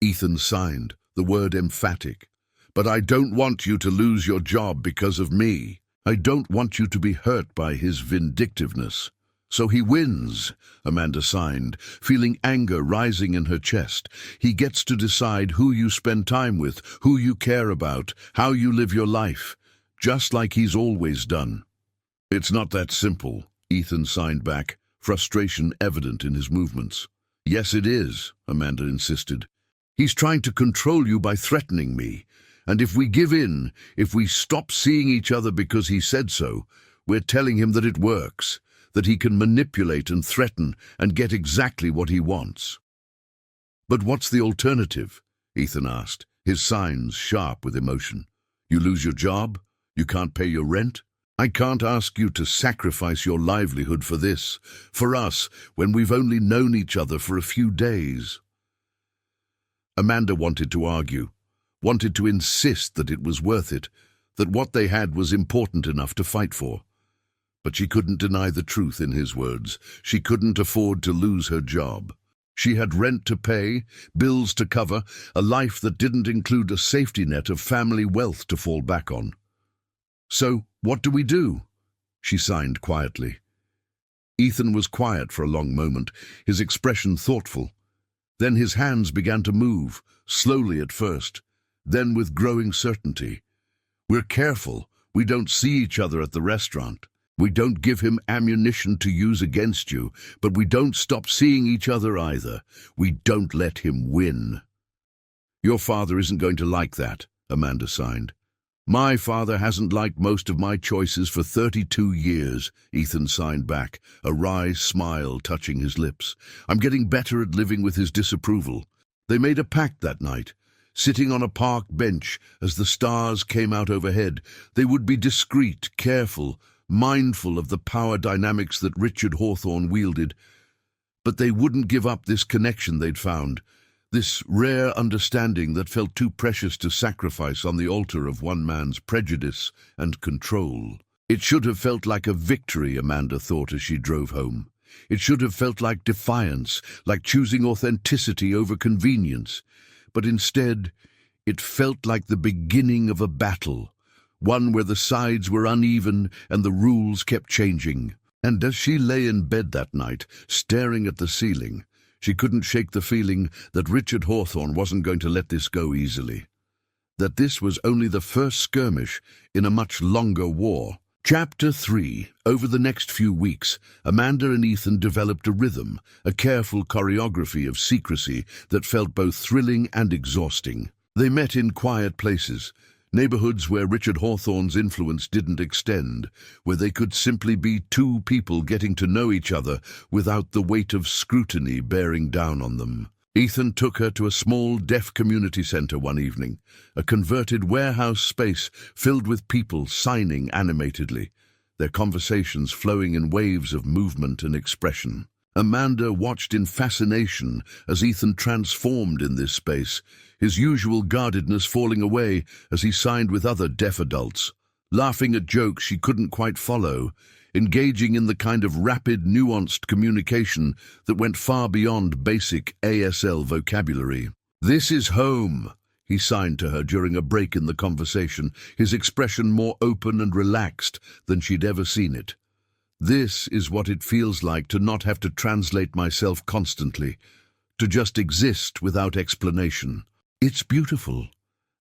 Ethan signed, the word emphatic. "But I don't want you to lose your job because of me. I don't want you to be hurt by his vindictiveness." "So he wins," Amanda signed, feeling anger rising in her chest. "He gets to decide who you spend time with, who you care about, how you live your life, just like he's always done." "It's not that simple," Ethan signed back, frustration evident in his movements. "Yes, it is," Amanda insisted. "He's trying to control you by threatening me. And if we give in, if we stop seeing each other because he said so, we're telling him that it works, that he can manipulate and threaten and get exactly what he wants." "But what's the alternative?" Ethan asked, his signs sharp with emotion. "You lose your job? You can't pay your rent? I can't ask you to sacrifice your livelihood for this, for us, when we've only known each other for a few days." Amanda wanted to argue, wanted to insist that it was worth it, that what they had was important enough to fight for. But she couldn't deny the truth in his words. She couldn't afford to lose her job. She had rent to pay, bills to cover, a life that didn't include a safety net of family wealth to fall back on. "So, what do we do?" she signed quietly. Ethan was quiet for a long moment, his expression thoughtful. Then his hands began to move, slowly at first, then with growing certainty. "We're careful. We don't see each other at the restaurant. We don't give him ammunition to use against you, but we don't stop seeing each other either. We don't let him win." "Your father isn't going to like that," Amanda signed. My father hasn't liked most of my choices for 32 years, Ethan signed back, a wry smile touching his lips. I'm getting better at living with his disapproval. They made a pact that night. Sitting on a park bench as the stars came out overhead, they would be discreet, careful, mindful of the power dynamics that Richard Hawthorne wielded. But they wouldn't give up this connection they'd found, this rare understanding that felt too precious to sacrifice on the altar of one man's prejudice and control. It should have felt like a victory, Amanda thought as she drove home. It should have felt like defiance, like choosing authenticity over convenience. But instead, it felt like the beginning of a battle, one where the sides were uneven and the rules kept changing. And as she lay in bed that night, staring at the ceiling, she couldn't shake the feeling that Richard Hawthorne wasn't going to let this go easily. That this was only the first skirmish in a much longer war. Chapter 3. Over the next few weeks, Amanda and Ethan developed a rhythm, a careful choreography of secrecy that felt both thrilling and exhausting. They met in quiet places, neighborhoods where Richard Hawthorne's influence didn't extend, where they could simply be two people getting to know each other without the weight of scrutiny bearing down on them. Ethan took her to a small deaf community center one evening, a converted warehouse space filled with people signing animatedly, their conversations flowing in waves of movement and expression. Amanda watched in fascination as Ethan transformed in this space, his usual guardedness falling away as he signed with other deaf adults, laughing at jokes she couldn't quite follow, engaging in the kind of rapid, nuanced communication that went far beyond basic ASL vocabulary. "This is home," he signed to her during a break in the conversation, his expression more open and relaxed than she'd ever seen it. "This is what it feels like to not have to translate myself constantly, to just exist without explanation." "It's beautiful,"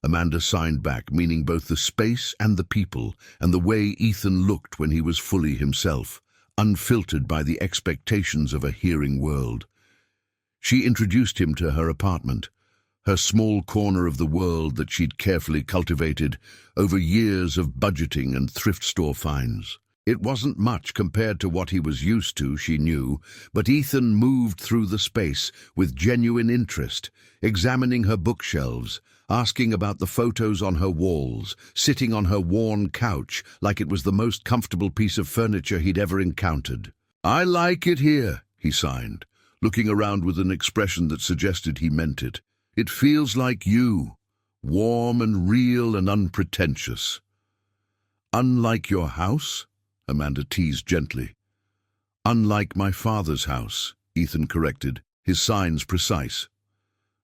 Amanda signed back, meaning both the space and the people, and the way Ethan looked when he was fully himself, unfiltered by the expectations of a hearing world. She introduced him to her apartment, her small corner of the world that she'd carefully cultivated over years of budgeting and thrift store finds. It wasn't much compared to what he was used to, she knew, but Ethan moved through the space with genuine interest, examining her bookshelves, asking about the photos on her walls, sitting on her worn couch like it was the most comfortable piece of furniture he'd ever encountered. "I like it here," he signed, looking around with an expression that suggested he meant it. "It feels like you, warm and real and unpretentious." "Unlike your house?" Amanda teased gently. "Unlike my father's house," Ethan corrected, his signs precise.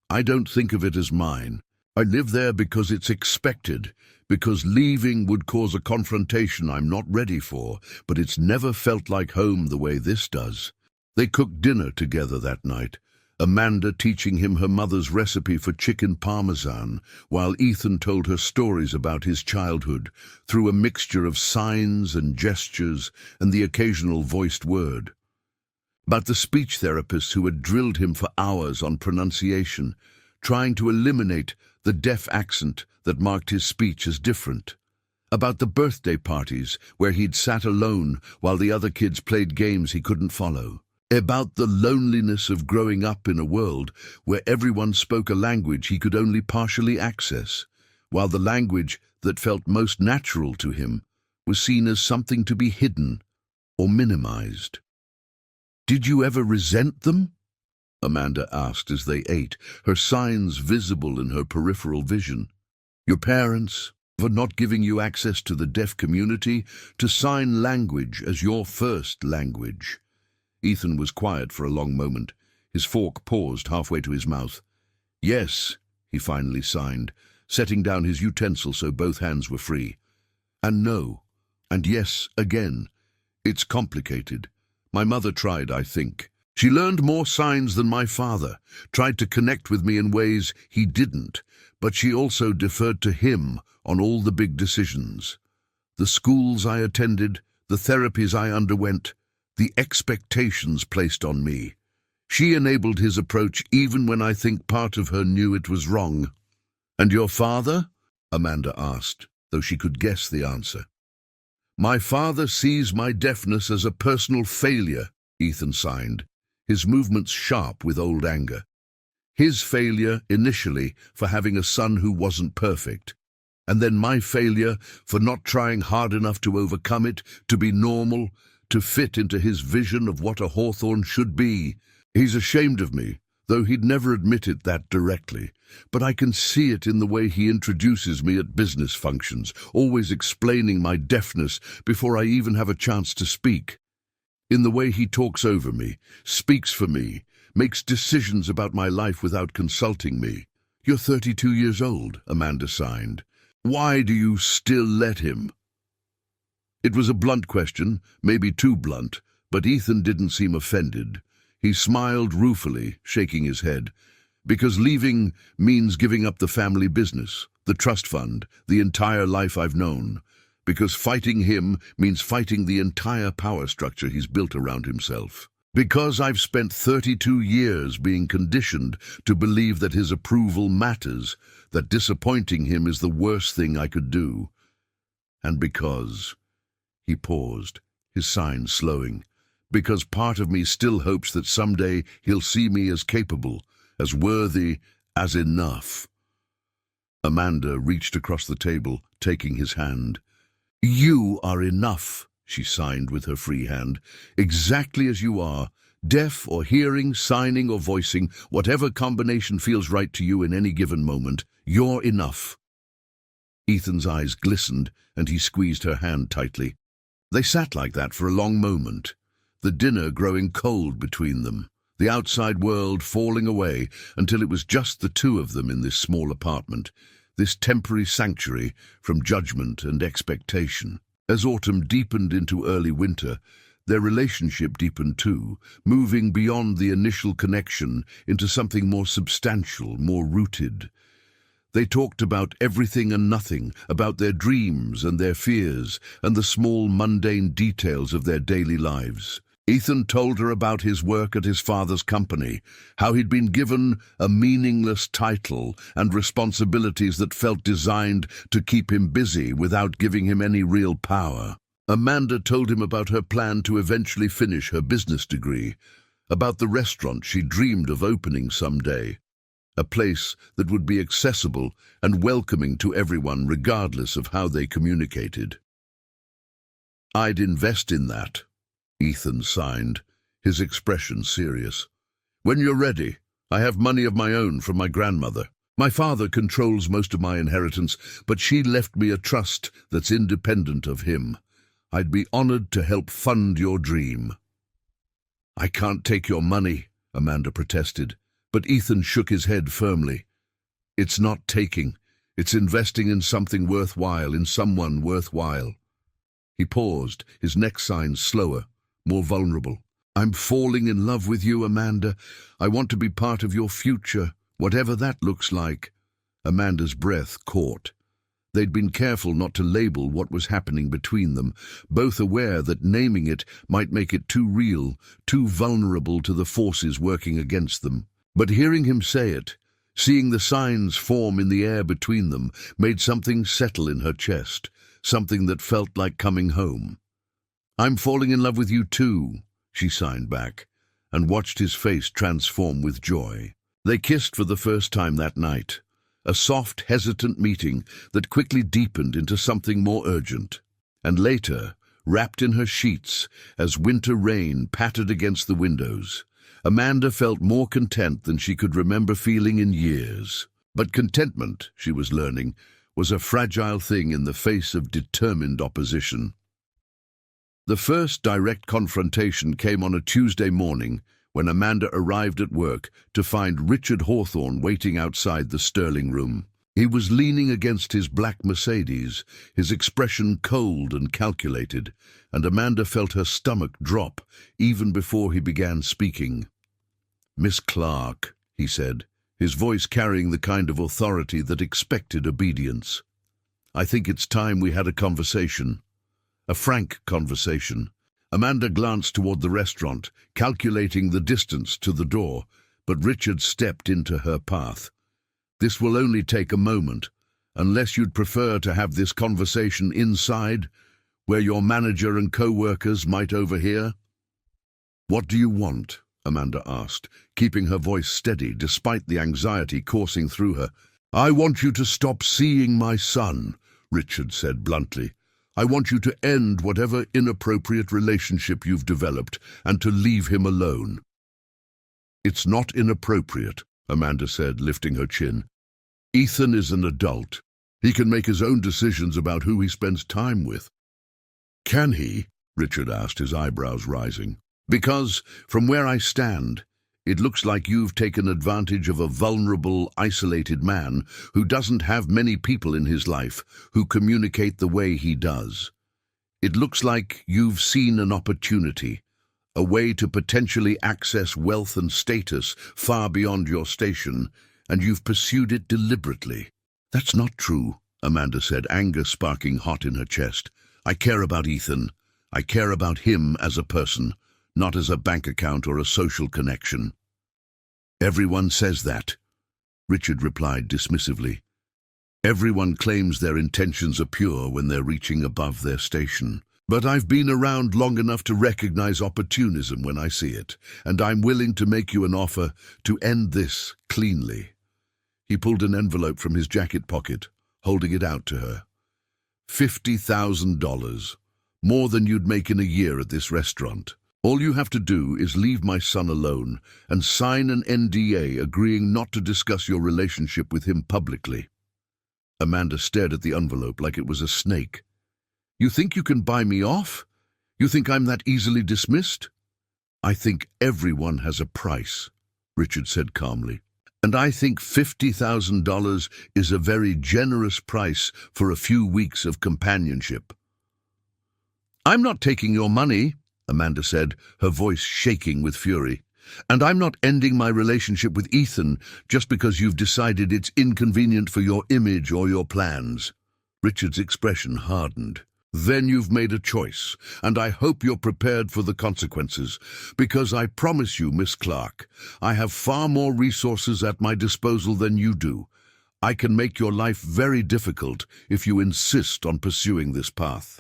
"I don't think of it as mine. I live there because it's expected, because leaving would cause a confrontation I'm not ready for, but it's never felt like home the way this does." They cooked dinner together that night, Amanda teaching him her mother's recipe for chicken parmesan, while Ethan told her stories about his childhood through a mixture of signs and gestures and the occasional voiced word. About the speech therapist who had drilled him for hours on pronunciation, trying to eliminate the deaf accent that marked his speech as different. About the birthday parties where he'd sat alone while the other kids played games he couldn't follow. About the loneliness of growing up in a world where everyone spoke a language he could only partially access, while the language that felt most natural to him was seen as something to be hidden or minimized. "Did you ever resent them?" Amanda asked as they ate, her signs visible in her peripheral vision. "Your parents, for not giving you access to the deaf community, to sign language as your first language." Ethan was quiet for a long moment. His fork paused halfway to his mouth. "Yes," he finally signed, setting down his utensil so both hands were free. "And no, and yes again. It's complicated. My mother tried, I think. She learned more signs than my father, tried to connect with me in ways he didn't, but she also deferred to him on all the big decisions. The schools I attended, the therapies I underwent, the expectations placed on me. She enabled his approach even when I think part of her knew it was wrong." "And your father?" Amanda asked, though she could guess the answer. "My father sees my deafness as a personal failure," Ethan signed, his movements sharp with old anger. His failure, initially, for having a son who wasn't perfect. And then my failure for not trying hard enough to overcome it, to be normal, to fit into his vision of what a Hawthorne should be. He's ashamed of me, though he'd never admit it that directly. But I can see it in the way he introduces me at business functions, always explaining my deafness before I even have a chance to speak. In the way he talks over me, speaks for me, makes decisions about my life without consulting me. "You're 32 years old," Amanda signed. "Why do you still let him?" It was a blunt question, maybe too blunt, but Ethan didn't seem offended. He smiled ruefully, shaking his head. "Because leaving means giving up the family business, the trust fund, the entire life I've known. Because fighting him means fighting the entire power structure he's built around himself. Because I've spent 32 years being conditioned to believe that his approval matters, that disappointing him is the worst thing I could do. And because..." He paused, his sign slowing. "Because part of me still hopes that someday he'll see me as capable, as worthy, as enough." Amanda reached across the table, taking his hand. "You are enough," she signed with her free hand. "Exactly as you are, deaf or hearing, signing or voicing, whatever combination feels right to you in any given moment, you're enough." Ethan's eyes glistened, and he squeezed her hand tightly. They sat like that for a long moment, the dinner growing cold between them, the outside world falling away until it was just the two of them in this small apartment, this temporary sanctuary from judgment and expectation. As autumn deepened into early winter, their relationship deepened too, moving beyond the initial connection into something more substantial, more rooted. They talked about everything and nothing, about their dreams and their fears, and the small mundane details of their daily lives. Ethan told her about his work at his father's company, how he'd been given a meaningless title and responsibilities that felt designed to keep him busy without giving him any real power. Amanda told him about her plan to eventually finish her business degree, about the restaurant she dreamed of opening someday, a place that would be accessible and welcoming to everyone regardless of how they communicated. "I'd invest in that," Ethan signed, his expression serious. "When you're ready, I have money of my own from my grandmother. My father controls most of my inheritance, but she left me a trust that's independent of him. I'd be honored to help fund your dream." "I can't take your money," Amanda protested, but Ethan shook his head firmly. "It's not taking. It's investing in something worthwhile, in someone worthwhile." He paused, his neck sign slower, more vulnerable. "I'm falling in love with you, Amanda. I want to be part of your future, whatever that looks like." Amanda's breath caught. They'd been careful not to label what was happening between them, both aware that naming it might make it too real, too vulnerable to the forces working against them. But hearing him say it, seeing the signs form in the air between them, made something settle in her chest, something that felt like coming home. "I'm falling in love with you too," she signed back, and watched his face transform with joy. They kissed for the first time that night, a soft, hesitant meeting that quickly deepened into something more urgent. And later, wrapped in her sheets, as winter rain pattered against the windows, Amanda felt more content than she could remember feeling in years. But contentment, she was learning, was a fragile thing in the face of determined opposition. The first direct confrontation came on a Tuesday morning when Amanda arrived at work to find Richard Hawthorne waiting outside the Sterling room. He was leaning against his black Mercedes, his expression cold and calculated, and Amanda felt her stomach drop even before he began speaking. "Miss Clark," he said, his voice carrying the kind of authority that expected obedience. "I think it's time we had a conversation. A frank conversation." Amanda glanced toward the restaurant, calculating the distance to the door, but Richard stepped into her path. "This will only take a moment. unless you'd prefer to have this conversation inside, where your manager and co-workers might overhear." "What do you want?" Amanda asked, keeping her voice steady despite the anxiety coursing through her. "I want you to stop seeing my son," Richard said bluntly. "I want you to end whatever inappropriate relationship you've developed and to leave him alone." "It's not inappropriate," Amanda said, lifting her chin. "Ethan is an adult. He can make his own decisions about who he spends time with." "Can he?" Richard asked, his eyebrows rising. "Because, from where I stand, it looks like you've taken advantage of a vulnerable, isolated man who doesn't have many people in his life who communicate the way he does. It looks like you've seen an opportunity, a way to potentially access wealth and status far beyond your station, and you've pursued it deliberately." "That's not true," Amanda said, anger sparking hot in her chest. "I care about Ethan. I care about him as a person, not as a bank account or a social connection." "Everyone says that," Richard replied dismissively. "Everyone claims their intentions are pure when they're reaching above their station. But I've been around long enough to recognize opportunism when I see it, and I'm willing to make you an offer to end this cleanly." He pulled an envelope from his jacket pocket, holding it out to her. $50,000, more than you'd make in a year at this restaurant. All you have to do is leave my son alone and sign an NDA agreeing not to discuss your relationship with him publicly." Amanda stared at the envelope like it was a snake. "You think you can buy me off? You think I'm that easily dismissed?" "I think everyone has a price," Richard said calmly. "And I think $50,000 is a very generous price for a few weeks of companionship." "I'm not taking your money," Amanda said, her voice shaking with fury. "And I'm not ending my relationship with Ethan just because you've decided it's inconvenient for your image or your plans." Richard's expression hardened. "Then you've made a choice, and I hope you're prepared for the consequences, because I promise you, Miss Clark, I have far more resources at my disposal than you do. I can make your life very difficult if you insist on pursuing this path."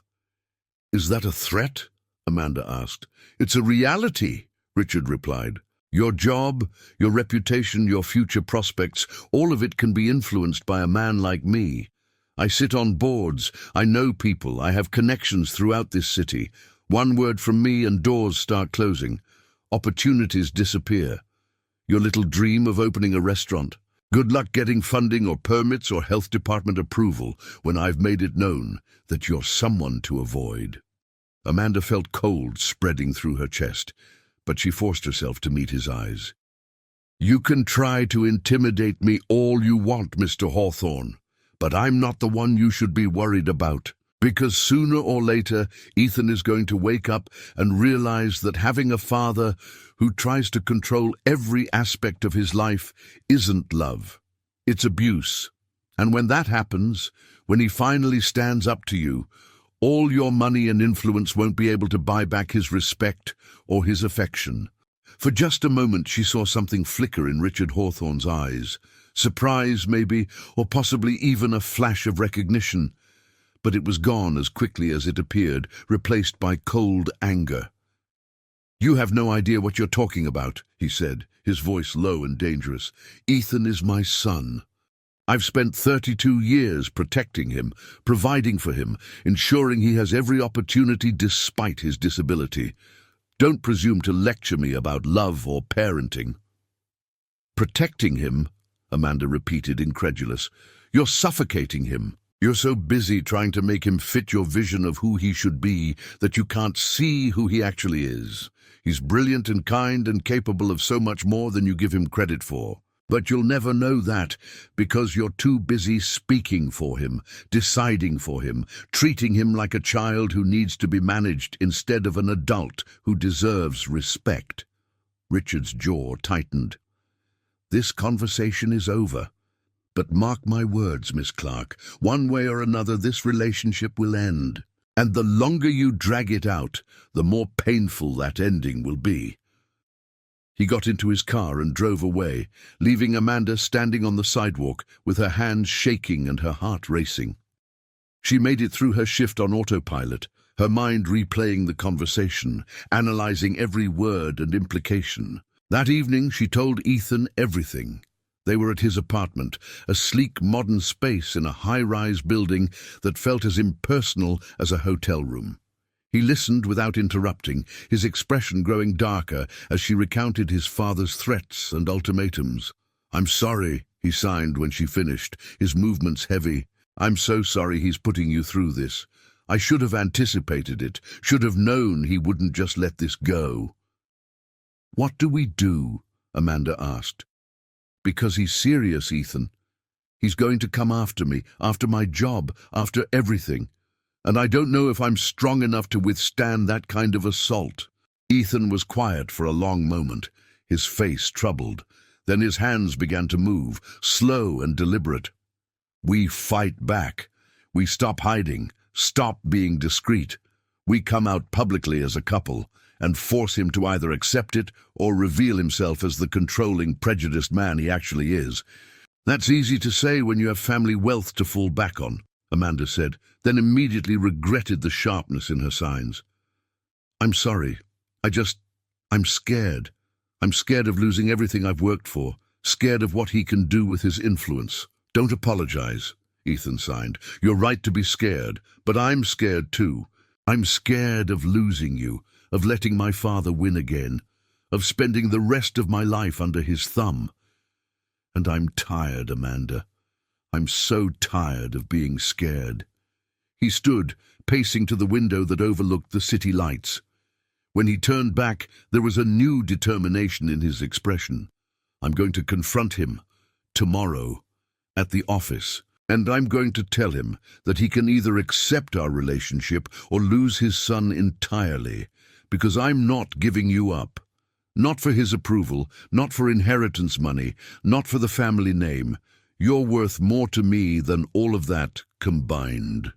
"Is that a threat?" Amanda asked. "It's a reality," Richard replied. "Your job, your reputation, your future prospects, all of it can be influenced by a man like me. I sit on boards, I know people, I have connections throughout this city. One word from me and doors start closing. Opportunities disappear. Your little dream of opening a restaurant. Good luck getting funding or permits or health department approval when I've made it known that you're someone to avoid." Amanda felt cold spreading through her chest, but she forced herself to meet his eyes. "You can try to intimidate me all you want, Mr. Hawthorne, but I'm not the one you should be worried about, because sooner or later Ethan is going to wake up and realize that having a father who tries to control every aspect of his life isn't love. It's abuse. And when that happens, when he finally stands up to you, all your money and influence won't be able to buy back his respect or his affection." For just a moment she saw something flicker in Richard Hawthorne's eyes. Surprise, maybe, or possibly even a flash of recognition. But it was gone as quickly as it appeared, replaced by cold anger. "You have no idea what you're talking about," he said, his voice low and dangerous. "Ethan is my son. I've spent 32 years protecting him, providing for him, ensuring he has every opportunity despite his disability. Don't presume to lecture me about love or parenting." "Protecting him?" Amanda repeated, incredulous. "You're suffocating him. You're so busy trying to make him fit your vision of who he should be that you can't see who he actually is. He's brilliant and kind and capable of so much more than you give him credit for. But you'll never know that because you're too busy speaking for him, deciding for him, treating him like a child who needs to be managed instead of an adult who deserves respect." Richard's jaw tightened. "This conversation is over. But mark my words, Miss Clark, one way or another this relationship will end. And the longer you drag it out, the more painful that ending will be." He got into his car and drove away, leaving Amanda standing on the sidewalk with her hands shaking and her heart racing. She made it through her shift on autopilot, her mind replaying the conversation, analyzing every word and implication. That evening, she told Ethan everything. They were at his apartment, a sleek modern space in a high-rise building that felt as impersonal as a hotel room. He listened without interrupting, his expression growing darker as she recounted his father's threats and ultimatums. "I'm sorry," he signed when she finished, his movements heavy. "I'm so sorry he's putting you through this. I should have anticipated it, should have known he wouldn't just let this go." "What do we do?" Amanda asked. "Because he's serious, Ethan. He's going to come after me, after my job, after everything. And I don't know if I'm strong enough to withstand that kind of assault." Ethan was quiet for a long moment, his face troubled. Then his hands began to move, slow and deliberate. "We fight back. We stop hiding, stop being discreet. We come out publicly as a couple and force him to either accept it or reveal himself as the controlling, prejudiced man he actually is. That's easy to say when you have family wealth to fall back on," Amanda said, then immediately regretted the sharpness in her signs. "I'm sorry. I'm scared. I'm scared of losing everything I've worked for, scared of what he can do with his influence." "Don't apologize," Ethan signed. "You're right to be scared, but I'm scared too. I'm scared of losing you, of letting my father win again, of spending the rest of my life under his thumb. And I'm tired, Amanda. I'm so tired of being scared." He stood, pacing to the window that overlooked the city lights. When he turned back, there was a new determination in his expression. "I'm going to confront him, tomorrow, at the office, and I'm going to tell him that he can either accept our relationship or lose his son entirely, because I'm not giving you up. Not for his approval, not for inheritance money, not for the family name. You're worth more to me than all of that combined."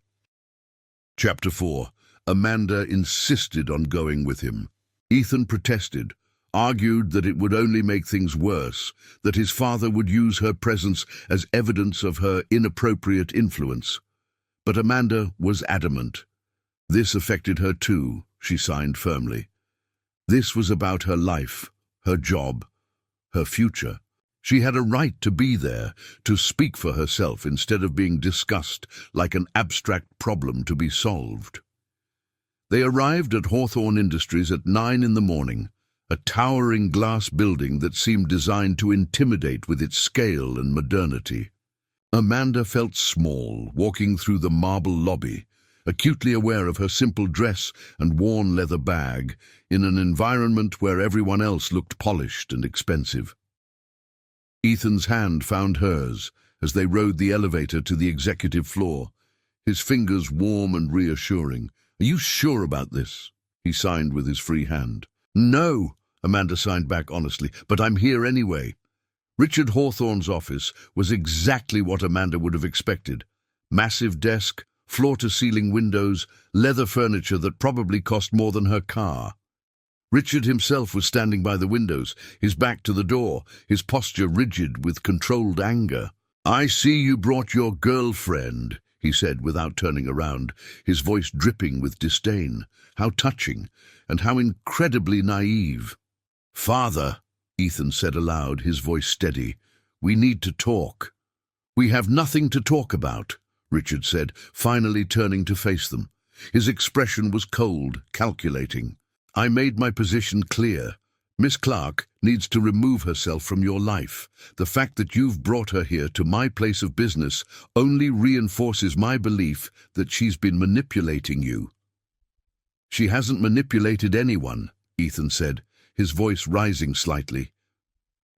Chapter 4. Amanda insisted on going with him. Ethan protested, argued that it would only make things worse, that his father would use her presence as evidence of her inappropriate influence. But Amanda was adamant. This affected her too, she signed firmly. This was about her life, her job, her future. She had a right to be there, to speak for herself instead of being discussed like an abstract problem to be solved. They arrived at Hawthorne Industries at 9 in the morning, a towering glass building that seemed designed to intimidate with its scale and modernity. Amanda felt small, walking through the marble lobby, acutely aware of her simple dress and worn leather bag, in an environment where everyone else looked polished and expensive. Ethan's hand found hers as they rode the elevator to the executive floor, his fingers warm and reassuring. "Are you sure about this?" he signed with his free hand. "No," Amanda signed back honestly, "but I'm here anyway." Richard Hawthorne's office was exactly what Amanda would have expected. Massive desk, floor-to-ceiling windows, leather furniture that probably cost more than her car. Richard himself was standing by the windows, his back to the door, his posture rigid with controlled anger. "I see you brought your girlfriend," he said without turning around, his voice dripping with disdain. How touching, and how incredibly naive. "Father," Ethan said aloud, his voice steady, "we need to talk." "We have nothing to talk about," Richard said, finally turning to face them. His expression was cold, calculating. "I made my position clear. Miss Clark needs to remove herself from your life. The fact that you've brought her here to my place of business only reinforces my belief that she's been manipulating you." "She hasn't manipulated anyone," Ethan said, his voice rising slightly.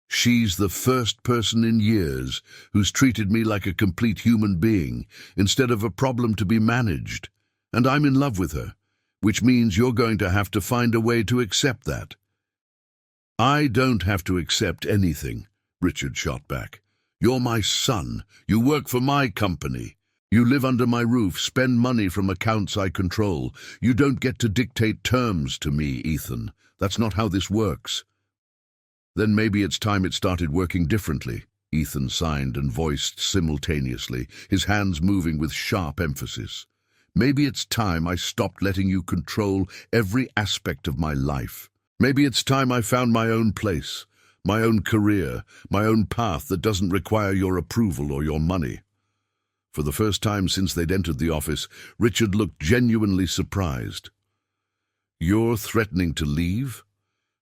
"She's the first person in years who's treated me like a complete human being instead of a problem to be managed. And I'm in love with her, which means you're going to have to find a way to accept that." "I don't have to accept anything," Richard shot back. "You're my son. You work for my company. You live under my roof, spend money from accounts I control. You don't get to dictate terms to me, Ethan. That's not how this works." Then maybe it's time it started working differently, Ethan signed and voiced simultaneously, his hands moving with sharp emphasis. Maybe it's time I stopped letting you control every aspect of my life. Maybe it's time I found my own place, my own career, my own path that doesn't require your approval or your money. For the first time since they'd entered the office, Richard looked genuinely surprised. You're threatening to leave?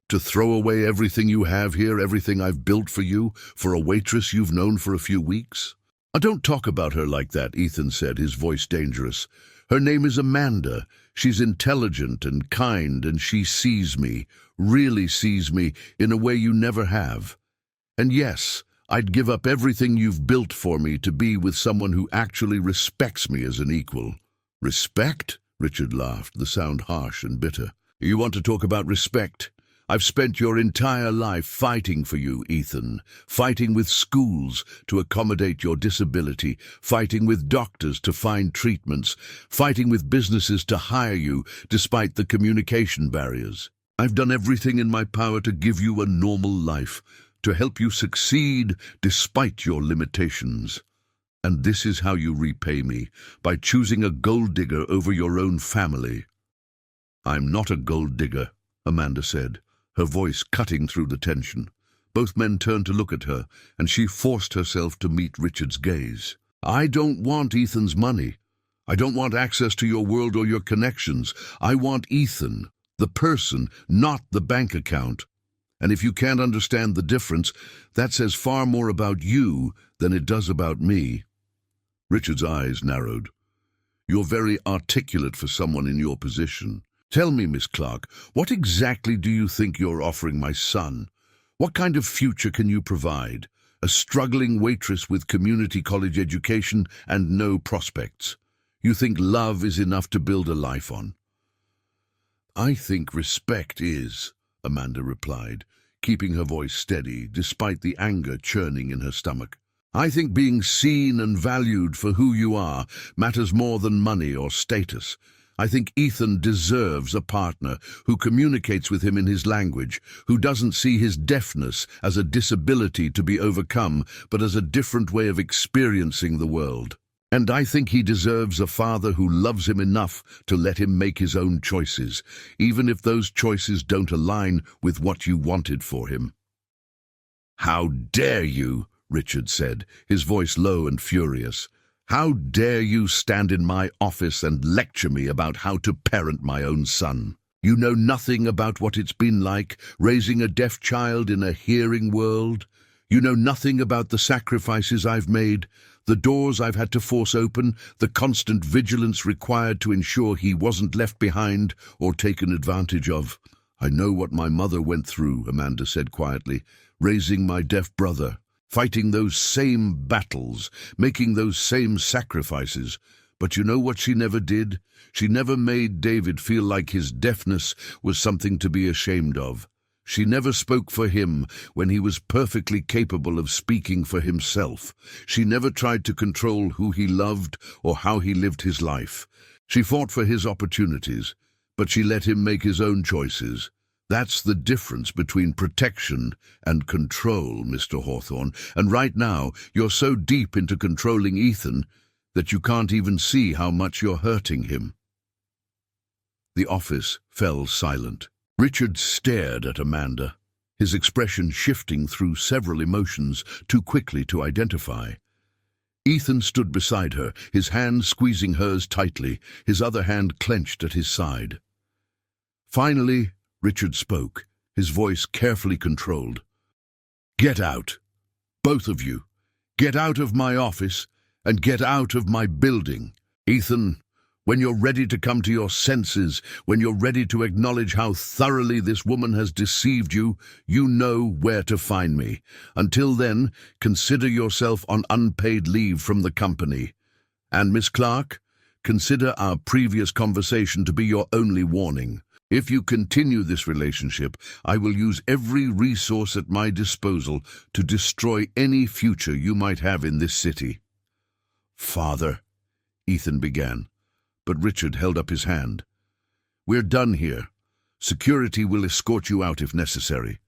To throw away everything you have here, everything I've built for you, for a waitress you've known for a few weeks? Don't talk about her like that, Ethan said, his voice dangerous. Her name is Amanda. She's intelligent and kind, and she sees me, really sees me, in a way you never have. And yes, I'd give up everything you've built for me to be with someone who actually respects me as an equal. Respect? Richard laughed, the sound harsh and bitter. You want to talk about respect? I've spent your entire life fighting for you, Ethan, fighting with schools to accommodate your disability, fighting with doctors to find treatments, fighting with businesses to hire you despite the communication barriers. I've done everything in my power to give you a normal life, to help you succeed despite your limitations. And this is how you repay me, by choosing a gold digger over your own family. I'm not a gold digger, Amanda said, her voice cutting through the tension. Both men turned to look at her, and she forced herself to meet Richard's gaze. I don't want Ethan's money. I don't want access to your world or your connections. I want Ethan, the person, not the bank account. And if you can't understand the difference, that says far more about you than it does about me. Richard's eyes narrowed. You're very articulate for someone in your position. Tell me, Miss Clark, what exactly do you think you're offering my son? What kind of future can you provide? A struggling waitress with community college education and no prospects. You think love is enough to build a life on? I think respect is, Amanda replied, keeping her voice steady despite the anger churning in her stomach. I think being seen and valued for who you are matters more than money or status. I think Ethan deserves a partner who communicates with him in his language, who doesn't see his deafness as a disability to be overcome, but as a different way of experiencing the world. And I think he deserves a father who loves him enough to let him make his own choices, even if those choices don't align with what you wanted for him. How dare you, Richard said, his voice low and furious. How dare you stand in my office and lecture me about how to parent my own son? You know nothing about what it's been like raising a deaf child in a hearing world. You know nothing about the sacrifices I've made, the doors I've had to force open, the constant vigilance required to ensure he wasn't left behind or taken advantage of. I know what my mother went through, Amanda said quietly, raising my deaf brother. Fighting those same battles, making those same sacrifices. But you know what she never did? She never made David feel like his deafness was something to be ashamed of. She never spoke for him when he was perfectly capable of speaking for himself. She never tried to control who he loved or how he lived his life. She fought for his opportunities, but she let him make his own choices. That's the difference between protection and control, Mr. Hawthorne, and right now you're so deep into controlling Ethan that you can't even see how much you're hurting him. The office fell silent. Richard stared at Amanda, his expression shifting through several emotions too quickly to identify. Ethan stood beside her, his hand squeezing hers tightly, his other hand clenched at his side. Finally, Richard spoke, his voice carefully controlled. Get out. Both of you. Get out of my office and get out of my building. Ethan, when you're ready to come to your senses, when you're ready to acknowledge how thoroughly this woman has deceived you, you know where to find me. Until then, consider yourself on unpaid leave from the company. And Miss Clark, consider our previous conversation to be your only warning. If you continue this relationship, I will use every resource at my disposal to destroy any future you might have in this city. Father, Ethan began, but Richard held up his hand. We're done here. Security will escort you out if necessary.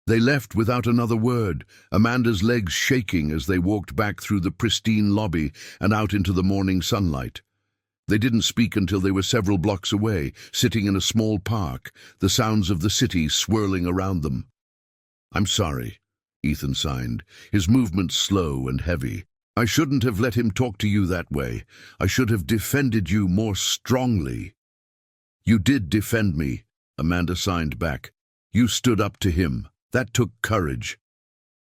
They left without another word, Amanda's legs shaking as they walked back through the pristine lobby and out into the morning sunlight. They didn't speak until they were several blocks away, sitting in a small park, the sounds of the city swirling around them. "I'm sorry," Ethan signed, his movements slow and heavy. "I shouldn't have let him talk to you that way. I should have defended you more strongly." "You did defend me," Amanda signed back. "You stood up to him. That took courage."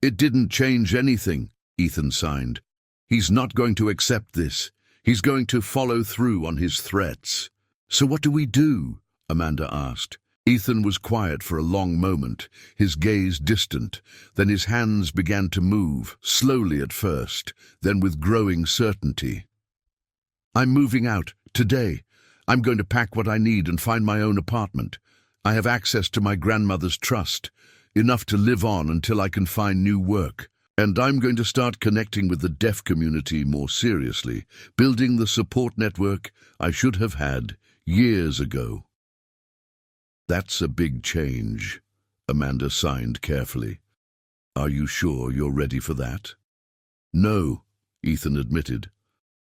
"It didn't change anything," Ethan signed. "He's not going to accept this. He's going to follow through on his threats." "So what do we do?" Amanda asked. Ethan was quiet for a long moment, his gaze distant. Then his hands began to move, slowly at first, then with growing certainty. "I'm moving out, today. I'm going to pack what I need and find my own apartment. I have access to my grandmother's trust, enough to live on until I can find new work. And I'm going to start connecting with the deaf community more seriously, building the support network I should have had years ago." "That's a big change," Amanda signed carefully. "Are you sure you're ready for that?" "No," Ethan admitted,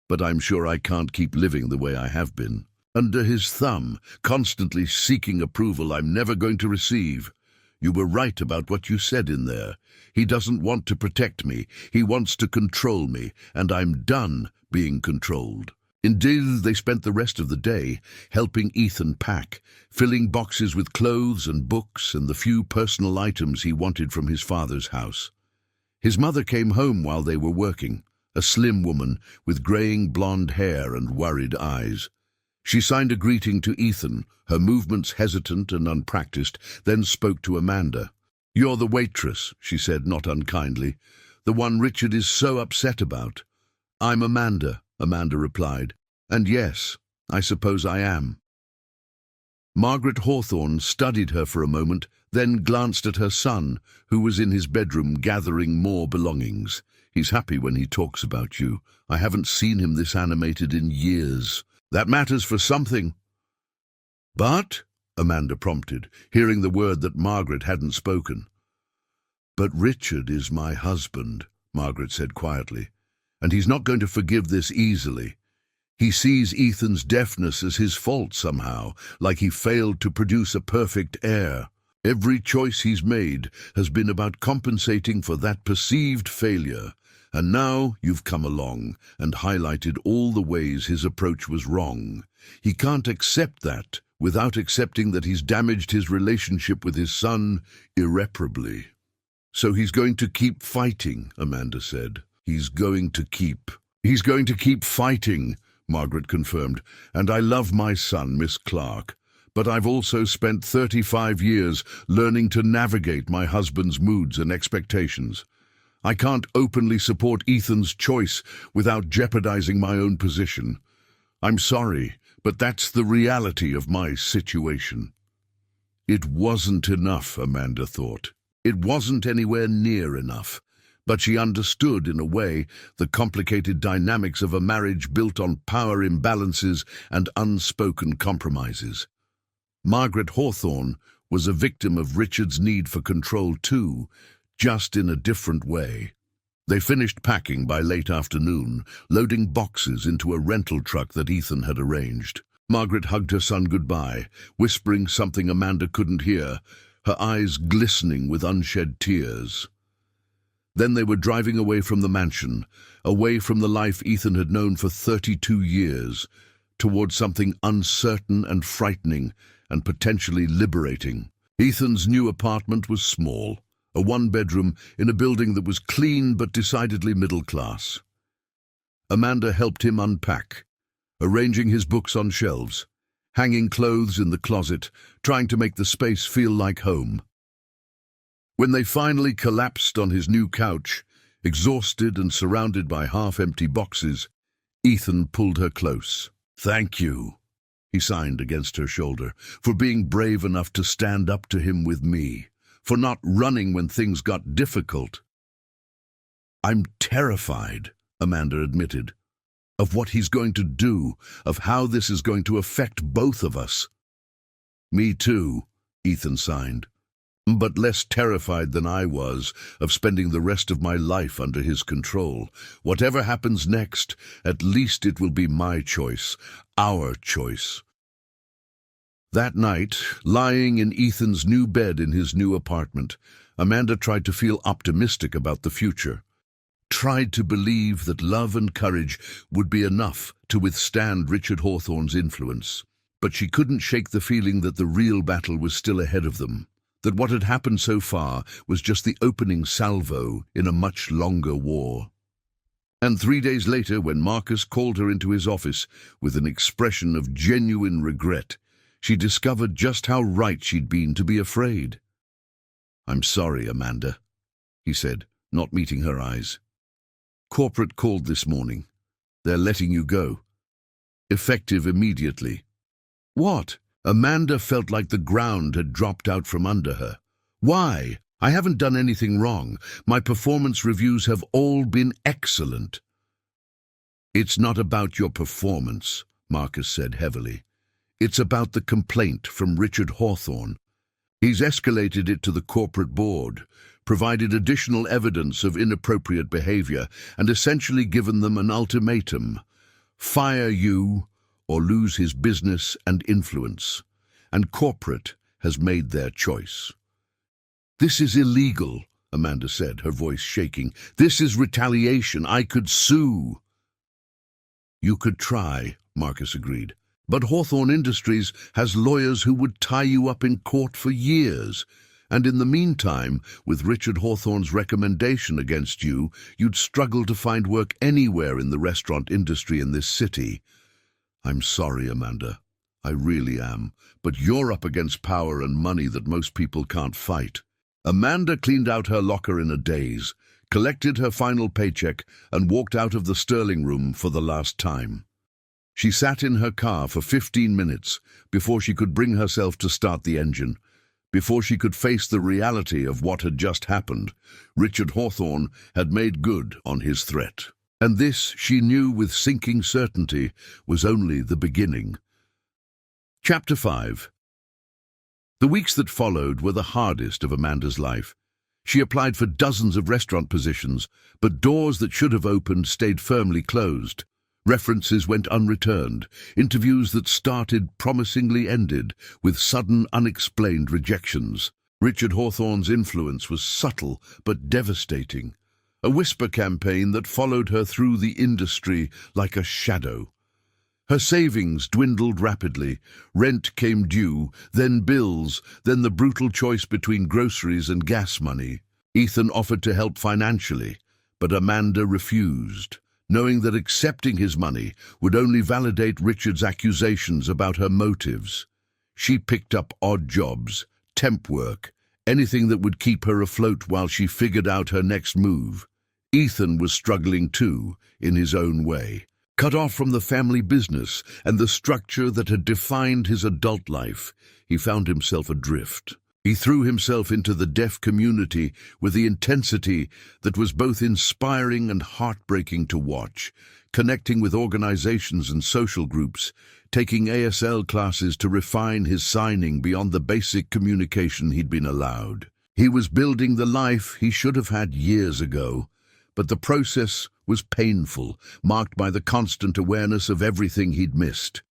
"but I'm sure I can't keep living the way I have been. Under his thumb, constantly seeking approval I'm never going to receive. You were right about what you said in there. He doesn't want to protect me. He wants to control me, and I'm done being controlled." Indeed, they spent the rest of the day helping Ethan pack, filling boxes with clothes and books and the few personal items he wanted from his father's house. His mother came home while they were working, a slim woman with graying blonde hair and worried eyes. She signed a greeting to Ethan, her movements hesitant and unpracticed, then spoke to Amanda. "You're the waitress," she said, not unkindly. "The one Richard is so upset about." "I'm Amanda," Amanda replied. "And yes, I suppose I am." Margaret Hawthorne studied her for a moment, then glanced at her son, who was in his bedroom gathering more belongings. "He's happy when he talks about you. I haven't seen him this animated in years. That matters for something." "But," Amanda prompted, hearing the word that Margaret hadn't spoken. "But Richard is my husband," Margaret said quietly, "and he's not going to forgive this easily. He sees Ethan's deafness as his fault somehow, like he failed to produce a perfect heir. Every choice he's made has been about compensating for that perceived failure. And now you've come along and highlighted all the ways his approach was wrong. He can't accept that without accepting that he's damaged his relationship with his son irreparably." "So he's going to keep fighting," Amanda said. He's going to keep fighting," Margaret confirmed. "And I love my son, Miss Clark. But I've also spent 35 years learning to navigate my husband's moods and expectations. I can't openly support Ethan's choice without jeopardizing my own position. I'm sorry, but that's the reality of my situation." It wasn't enough, Amanda thought. It wasn't anywhere near enough. But she understood, in a way, the complicated dynamics of a marriage built on power imbalances and unspoken compromises. Margaret Hawthorne was a victim of Richard's need for control too, just in a different way. They finished packing by late afternoon, loading boxes into a rental truck that Ethan had arranged. Margaret hugged her son goodbye, whispering something Amanda couldn't hear, her eyes glistening with unshed tears. Then they were driving away from the mansion, away from the life Ethan had known for 32 years, towards something uncertain and frightening and potentially liberating. Ethan's new apartment was small, a one-bedroom in a building that was clean but decidedly middle-class. Amanda helped him unpack, arranging his books on shelves, hanging clothes in the closet, trying to make the space feel like home. When they finally collapsed on his new couch, exhausted and surrounded by half-empty boxes, Ethan pulled her close. "Thank you," he signed against her shoulder, "for being brave enough to stand up to him with me, for not running when things got difficult." "I'm terrified," Amanda admitted, "of what he's going to do, of how this is going to affect both of us." "Me too," Ethan signed. but less terrified than I was of spending the rest of my life under his control. Whatever happens next, at least it will be my choice, our choice. That night, lying in Ethan's new bed in his new apartment, Amanda tried to feel optimistic about the future. Tried to believe that love and courage would be enough to withstand Richard Hawthorne's influence. But she couldn't shake the feeling that the real battle was still ahead of them, that what had happened so far was just the opening salvo in a much longer war. And 3 days later, when Marcus called her into his office with an expression of genuine regret, she discovered just how right she'd been to be afraid. "I'm sorry, Amanda," he said, not meeting her eyes. "Corporate called this morning. They're letting you go. Effective immediately." "What?" Amanda felt like the ground had dropped out from under her. "Why? I haven't done anything wrong. My performance reviews have all been excellent." "It's not about your performance," Marcus said heavily. "It's about the complaint from Richard Hawthorne. He's escalated it to the corporate board, provided additional evidence of inappropriate behavior, and essentially given them an ultimatum: fire you or lose his business and influence. And corporate has made their choice." "This is illegal," Amanda said, her voice shaking. "This is retaliation. I could sue." "You could try," Marcus agreed. "But Hawthorne Industries has lawyers who would tie you up in court for years. And in the meantime, with Richard Hawthorne's recommendation against you, you'd struggle to find work anywhere in the restaurant industry in this city." "I'm sorry, Amanda. I really am. But you're up against power and money that most people can't fight." Amanda cleaned out her locker in a daze, collected her final paycheck, and walked out of the Sterling room for the last time. She sat in her car for 15 minutes before she could bring herself to start the engine, before she could face the reality of what had just happened. Richard Hawthorne had made good on his threat. And this, she knew with sinking certainty, was only the beginning. Chapter 5. The weeks that followed were the hardest of Amanda's life. She applied for dozens of restaurant positions, but doors that should have opened stayed firmly closed. References went unreturned. Interviews that started promisingly ended with sudden, unexplained rejections. Richard Hawthorne's influence was subtle but devastating. A whisper campaign that followed her through the industry like a shadow. Her savings dwindled rapidly. Rent came due, then bills, then the brutal choice between groceries and gas money. Ethan offered to help financially, but Amanda refused, knowing that accepting his money would only validate Richard's accusations about her motives. She picked up odd jobs, temp work, anything that would keep her afloat while she figured out her next move. Ethan was struggling too, in his own way. Cut off from the family business and the structure that had defined his adult life, he found himself adrift. He threw himself into the deaf community with the intensity that was both inspiring and heartbreaking to watch, connecting with organizations and social groups, taking ASL classes to refine his signing beyond the basic communication he'd been allowed. He was building the life he should have had years ago, but the process was painful, marked by the constant awareness of everything he'd missed.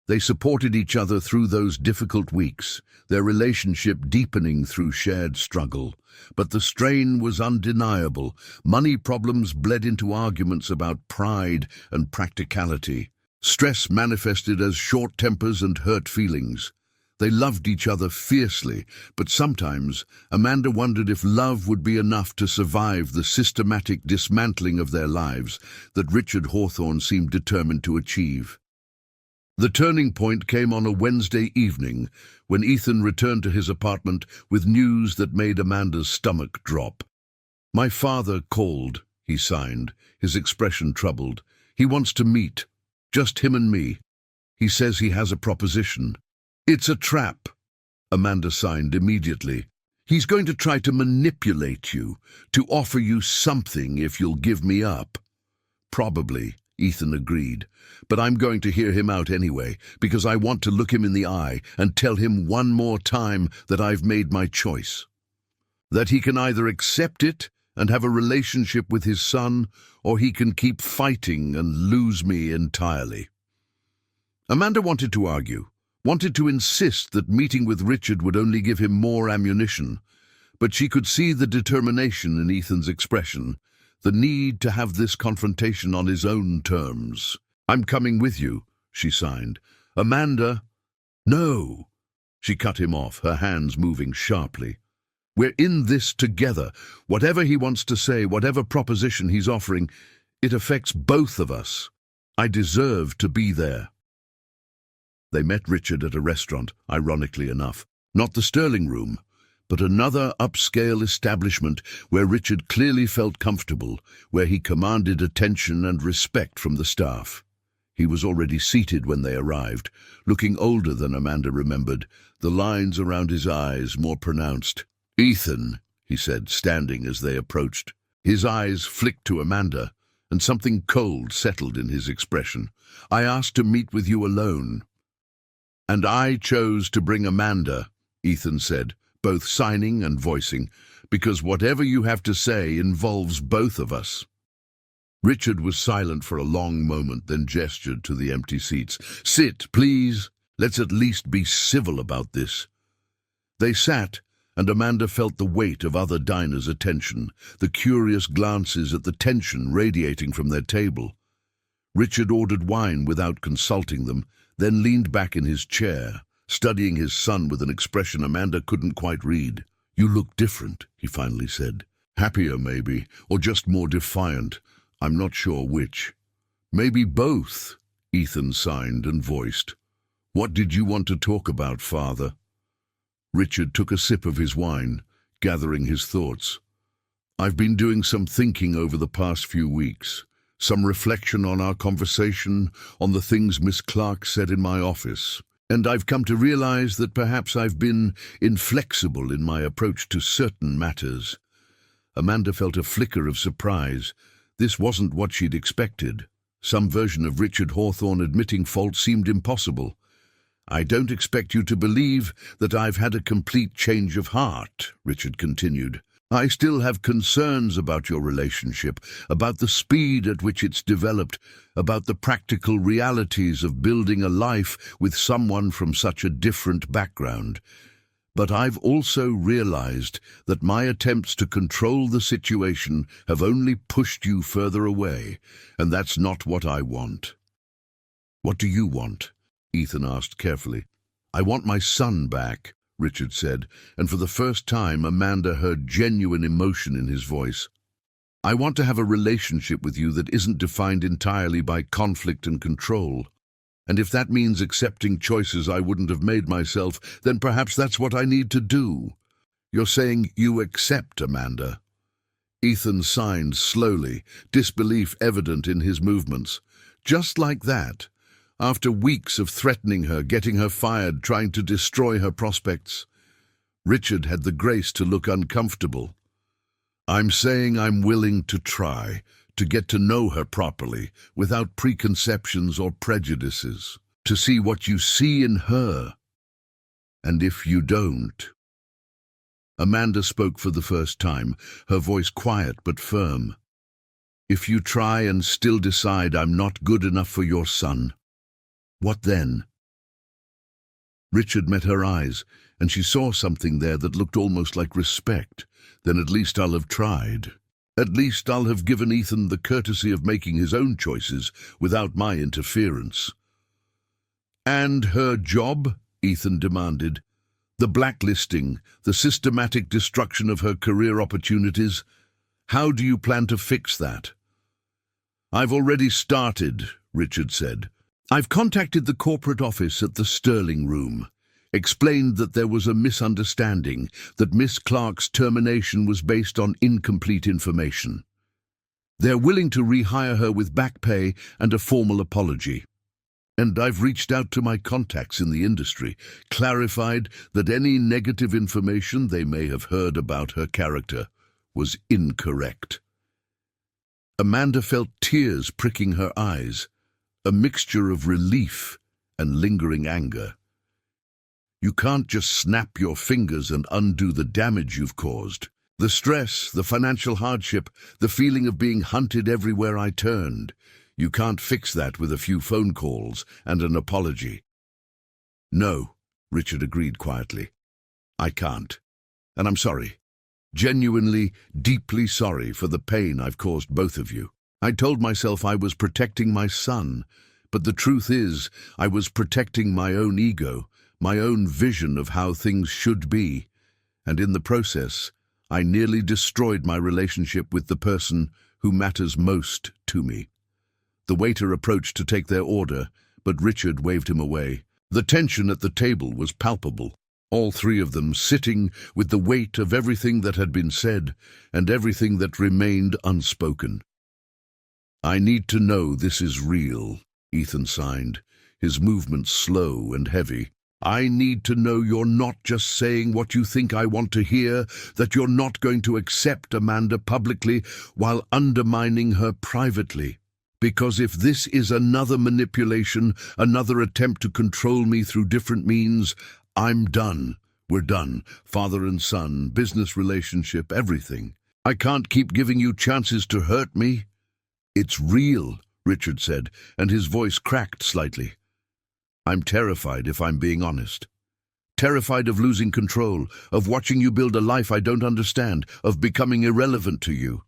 They supported each other through those difficult weeks, their relationship deepening through shared struggle. But the strain was undeniable. Money problems bled into arguments about pride and practicality. Stress manifested as short tempers and hurt feelings. They loved each other fiercely, but sometimes Amanda wondered if love would be enough to survive the systematic dismantling of their lives that Richard Hawthorne seemed determined to achieve. The turning point came on a Wednesday evening when Ethan returned to his apartment with news that made Amanda's stomach drop. "My father called," he signed, his expression troubled. "He wants to meet. Just him and me. He says he has a proposition." "It's a trap," Amanda signed immediately. "He's going to try to manipulate you, to offer you something if you'll give me up." "Probably," Ethan agreed. But I'm going to hear him out anyway, because I want to look him in the eye and tell him one more time that I've made my choice. That he can either accept it and have a relationship with his son, or he can keep fighting and lose me entirely. Amanda wanted to argue, wanted to insist that meeting with Richard would only give him more ammunition, but she could see the determination in Ethan's expression, the need to have this confrontation on his own terms. "I'm coming with you," she signed. "Amanda—" "No!" She cut him off, her hands moving sharply. "We're in this together. Whatever he wants to say, whatever proposition he's offering, it affects both of us. I deserve to be there." They met Richard at a restaurant, ironically enough. Not the Sterling Room, but another upscale establishment where Richard clearly felt comfortable, where he commanded attention and respect from the staff. He was already seated when they arrived, looking older than Amanda remembered, the lines around his eyes more pronounced. "Ethan," he said, standing as they approached. His eyes flicked to Amanda, and something cold settled in his expression. "I asked to meet with you alone." "And I chose to bring Amanda," Ethan said, both signing and voicing, "because whatever you have to say involves both of us." Richard was silent for a long moment, then gestured to the empty seats. "Sit, please. Let's at least be civil about this." They sat, and Amanda felt the weight of other diners' attention, the curious glances at the tension radiating from their table. Richard ordered wine without consulting them, then leaned back in his chair, studying his son with an expression Amanda couldn't quite read. "You look different," he finally said. "Happier, maybe, or just more defiant. I'm not sure which." "Maybe both," Ethan signed and voiced. "What did you want to talk about, Father?" Richard took a sip of his wine, gathering his thoughts. "I've been doing some thinking over the past few weeks. Some reflection on our conversation, on the things Miss Clark said in my office. And I've come to realize that perhaps I've been inflexible in my approach to certain matters." Amanda felt a flicker of surprise. This wasn't what she'd expected. Some version of Richard Hawthorne admitting fault seemed impossible. "I don't expect you to believe that I've had a complete change of heart," Richard continued. "I still have concerns about your relationship, about the speed at which it's developed, about the practical realities of building a life with someone from such a different background. But I've also realized that my attempts to control the situation have only pushed you further away, and that's not what I want." "What do you want?" Ethan asked carefully. "I want my son back," Richard said, and for the first time Amanda heard genuine emotion in his voice. "I want to have a relationship with you that isn't defined entirely by conflict and control. And if that means accepting choices I wouldn't have made myself, then perhaps that's what I need to do." "You're saying you accept, Amanda?" Ethan signed slowly, disbelief evident in his movements. Just like that. After weeks of threatening her, getting her fired, trying to destroy her prospects, Richard had the grace to look uncomfortable. "I'm saying I'm willing to try, to get to know her properly, without preconceptions or prejudices, to see what you see in her. And if you don't—" Amanda spoke for the first time, her voice quiet but firm. "If you try and still decide I'm not good enough for your son, what then?" Richard met her eyes, and she saw something there that looked almost like respect. "Then at least I'll have tried. At least I'll have given Ethan the courtesy of making his own choices without my interference." "And her job?" Ethan demanded. "The blacklisting, the systematic destruction of her career opportunities. How do you plan to fix that?" "I've already started," Richard said. "I've contacted the corporate office at the Sterling Room, explained that there was a misunderstanding, that Miss Clark's termination was based on incomplete information. They're willing to rehire her with back pay and a formal apology. And I've reached out to my contacts in the industry, clarified that any negative information they may have heard about her character was incorrect." Amanda felt tears pricking her eyes, a mixture of relief and lingering anger. You can't just snap your fingers and undo the damage you've caused. The stress, the financial hardship, the feeling of being hunted everywhere I turned. You can't fix that with a few phone calls and an apology. No, Richard agreed quietly. I can't. And I'm sorry. Genuinely, deeply sorry for the pain I've caused both of you. I told myself I was protecting my son, but the truth is, I was protecting my own ego, my own vision of how things should be, and in the process, I nearly destroyed my relationship with the person who matters most to me. The waiter approached to take their order, but Richard waved him away. The tension at the table was palpable. All three of them sitting with the weight of everything that had been said and everything that remained unspoken. I need to know this is real, Ethan signed, his movements slow and heavy. I need to know you're not just saying what you think I want to hear, that you're not going to accept Amanda publicly while undermining her privately. Because if this is another manipulation, another attempt to control me through different means, I'm done. We're done. Father and son, business relationship, everything. I can't keep giving you chances to hurt me. It's real, Richard said, and his voice cracked slightly. I'm terrified, if I'm being honest. Terrified of losing control, of watching you build a life I don't understand, of becoming irrelevant to you.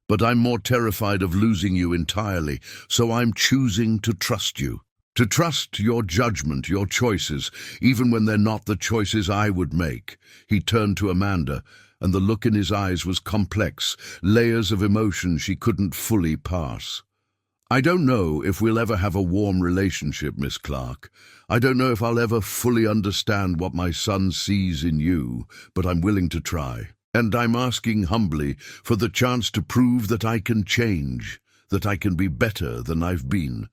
But I'm more terrified of losing you entirely, so I'm choosing to trust you. To trust your judgment, your choices, even when they're not the choices I would make. He turned to Amanda, and the look in his eyes was complex, layers of emotion she couldn't fully pass. I don't know if we'll ever have a warm relationship, Miss Clark. I don't know if I'll ever fully understand what my son sees in you, but I'm willing to try. And I'm asking humbly for the chance to prove that I can change, that I can be better than I've been.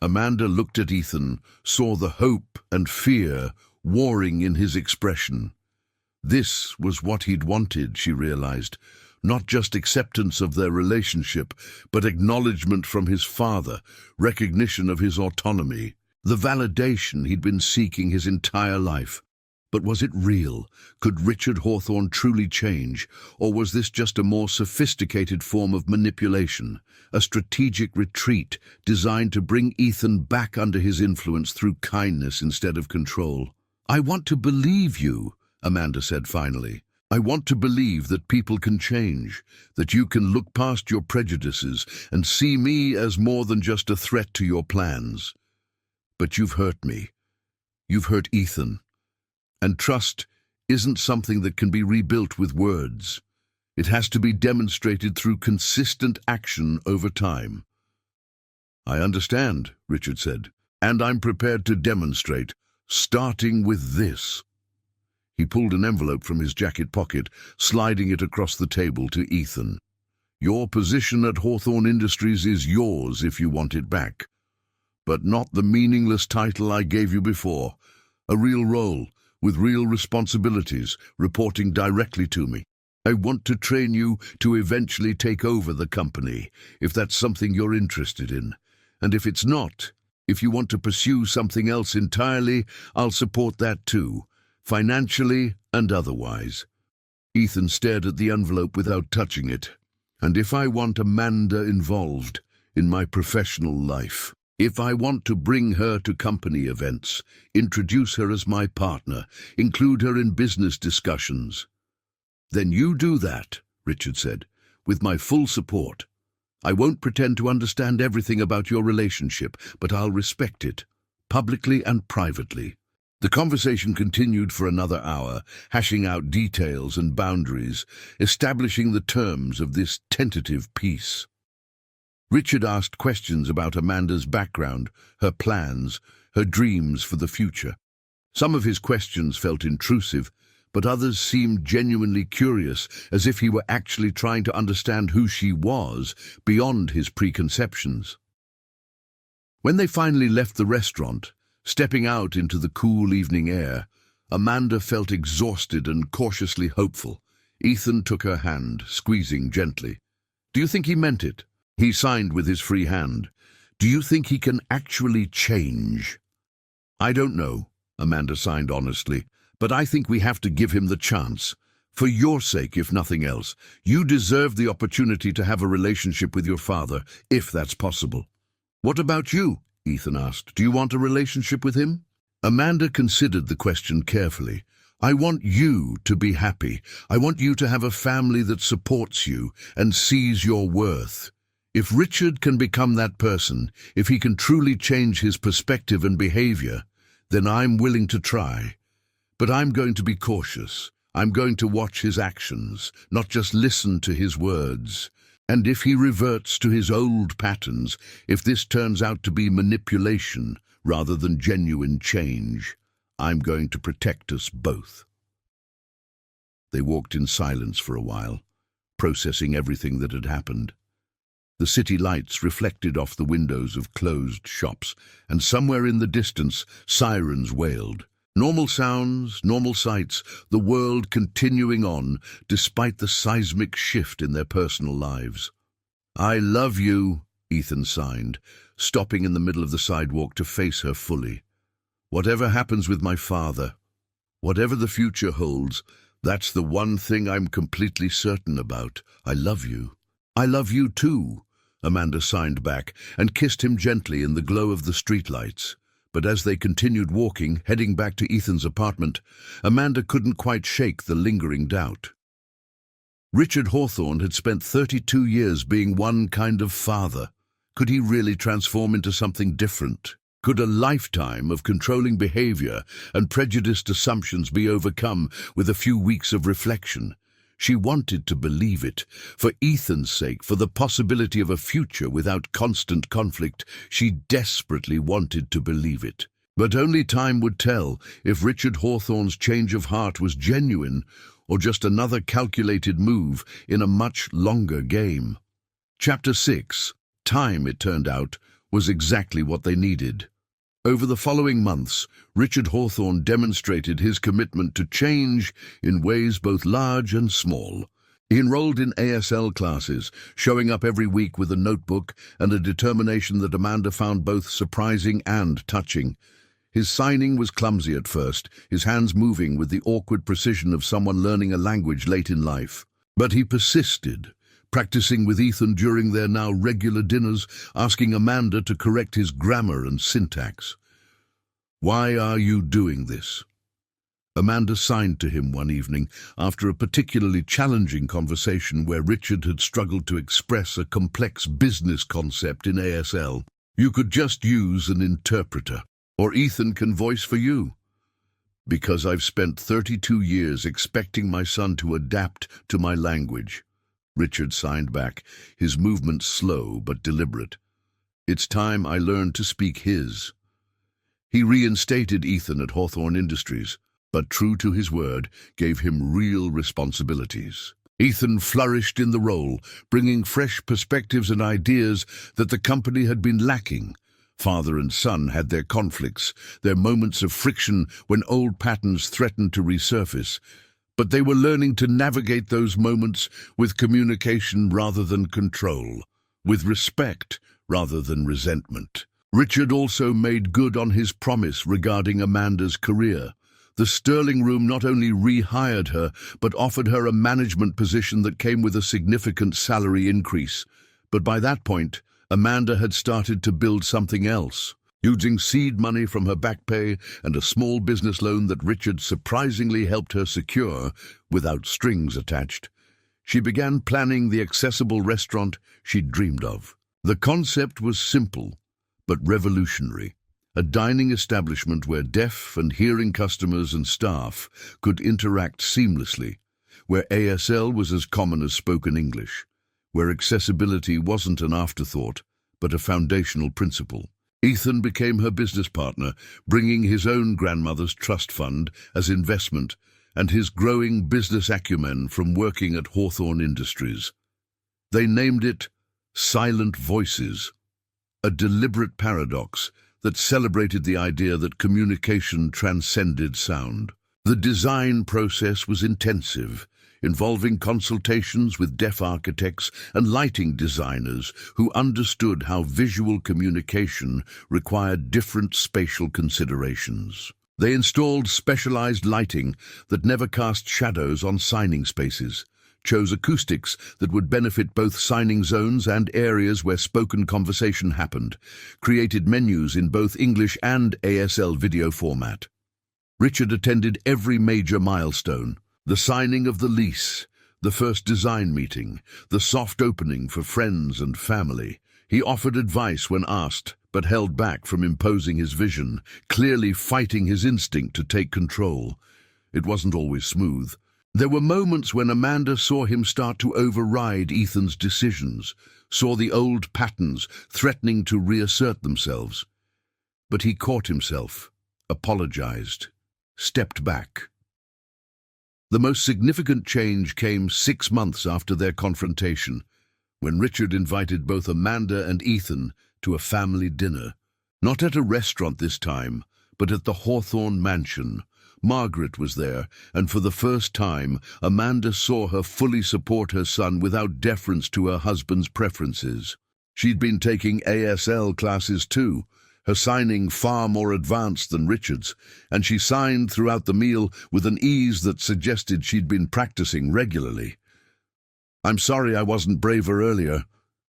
Amanda looked at Ethan, saw the hope and fear warring in his expression. This was what he'd wanted, she realized. Not just acceptance of their relationship, but acknowledgement from his father, recognition of his autonomy, the validation he'd been seeking his entire life. But was it real? Could Richard Hawthorne truly change? Or was this just a more sophisticated form of manipulation, a strategic retreat designed to bring Ethan back under his influence through kindness instead of control? I want to believe you, Amanda said finally. I want to believe that people can change, that you can look past your prejudices and see me as more than just a threat to your plans. But you've hurt me. You've hurt Ethan. And trust isn't something that can be rebuilt with words. It has to be demonstrated through consistent action over time. I understand, Richard said, and I'm prepared to demonstrate, starting with this. He pulled an envelope from his jacket pocket, sliding it across the table to Ethan. Your position at Hawthorne Industries is yours if you want it back. But not the meaningless title I gave you before. A real role, with real responsibilities, reporting directly to me. I want to train you to eventually take over the company, if that's something you're interested in. And if it's not, if you want to pursue something else entirely, I'll support that too. Financially and otherwise. Ethan stared at the envelope without touching it. And if I want Amanda involved in my professional life, if I want to bring her to company events, introduce her as my partner, include her in business discussions, then you do that, Richard said, with my full support. I won't pretend to understand everything about your relationship, but I'll respect it, publicly and privately. The conversation continued for another hour, hashing out details and boundaries, establishing the terms of this tentative peace. Richard asked questions about Amanda's background, her plans, her dreams for the future. Some of his questions felt intrusive, but others seemed genuinely curious, as if he were actually trying to understand who she was beyond his preconceptions. When they finally left the restaurant, stepping out into the cool evening air, Amanda felt exhausted and cautiously hopeful. Ethan took her hand, squeezing gently. Do you think he meant it? He signed with his free hand. Do you think he can actually change? I don't know, Amanda signed honestly, but I think we have to give him the chance. For your sake, if nothing else. You deserve the opportunity to have a relationship with your father, if that's possible. What about you? Ethan asked. Do you want a relationship with him? Amanda considered the question carefully. I want you to be happy. I want you to have a family that supports you and sees your worth. If Richard can become that person, if he can truly change his perspective and behavior, then I'm willing to try. But I'm going to be cautious. I'm going to watch his actions, not just listen to his words. And if he reverts to his old patterns, if this turns out to be manipulation rather than genuine change, I'm going to protect us both. They walked in silence for a while, processing everything that had happened. The city lights reflected off the windows of closed shops, and somewhere in the distance, sirens wailed. Normal sounds, normal sights, the world continuing on, despite the seismic shift in their personal lives. I love you, Ethan signed, stopping in the middle of the sidewalk to face her fully. Whatever happens with my father, whatever the future holds, that's the one thing I'm completely certain about. I love you. I love you too, Amanda signed back and kissed him gently in the glow of the streetlights. But as they continued walking, heading back to Ethan's apartment, Amanda couldn't quite shake the lingering doubt. Richard Hawthorne had spent 32 years being one kind of father. Could he really transform into something different? Could a lifetime of controlling behavior and prejudiced assumptions be overcome with a few weeks of reflection? She wanted to believe it. For Ethan's sake, for the possibility of a future without constant conflict, she desperately wanted to believe it. But only time would tell if Richard Hawthorne's change of heart was genuine or just another calculated move in a much longer game. Chapter 6. Time, it turned out, was exactly what they needed. Over the following months, Richard Hawthorne demonstrated his commitment to change in ways both large and small. He enrolled in ASL classes, showing up every week with a notebook and a determination that Amanda found both surprising and touching. His signing was clumsy at first, his hands moving with the awkward precision of someone learning a language late in life. But he persisted, practicing with Ethan during their now regular dinners, asking Amanda to correct his grammar and syntax. Why are you doing this? Amanda signed to him one evening after a particularly challenging conversation where Richard had struggled to express a complex business concept in ASL. You could just use an interpreter, or Ethan can voice for you. Because I've spent 32 years expecting my son to adapt to my language. Richard signed back, his movements slow but deliberate. It's time I learned to speak his. He reinstated Ethan at Hawthorne Industries, but true to his word, gave him real responsibilities. Ethan flourished in the role, bringing fresh perspectives and ideas that the company had been lacking. Father and son had their conflicts, their moments of friction when old patterns threatened to resurface. But they were learning to navigate those moments with communication rather than control, with respect rather than resentment. Richard also made good on his promise regarding Amanda's career. The Sterling Room not only rehired her, but offered her a management position that came with a significant salary increase. But by that point, Amanda had started to build something else. Using seed money from her back pay and a small business loan that Richard surprisingly helped her secure, without strings attached, she began planning the accessible restaurant she'd dreamed of. The concept was simple, but revolutionary. A dining establishment where deaf and hearing customers and staff could interact seamlessly, where ASL was as common as spoken English, where accessibility wasn't an afterthought, but a foundational principle. Ethan became her business partner, bringing his own grandmother's trust fund as investment and his growing business acumen from working at Hawthorne Industries. They named it Silent Voices, a deliberate paradox that celebrated the idea that communication transcended sound. The design process was intensive, involving consultations with deaf architects and lighting designers who understood how visual communication required different spatial considerations. They installed specialized lighting that never cast shadows on signing spaces, chose acoustics that would benefit both signing zones and areas where spoken conversation happened, created menus in both English and ASL video format. Richard attended every major milestone: the signing of the lease, the first design meeting, the soft opening for friends and family. He offered advice when asked, but held back from imposing his vision, clearly fighting his instinct to take control. It wasn't always smooth. There were moments when Amanda saw him start to override Ethan's decisions, saw the old patterns threatening to reassert themselves. But he caught himself, apologized, stepped back. The most significant change came 6 months after their confrontation, when Richard invited both Amanda and Ethan to a family dinner. Not at a restaurant this time, but at the Hawthorne mansion. Margaret was there, and for the first time, Amanda saw her fully support her son without deference to her husband's preferences. She'd been taking ASL classes too, her signing far more advanced than Richard's, and she signed throughout the meal with an ease that suggested she'd been practicing regularly. "I'm sorry I wasn't braver earlier."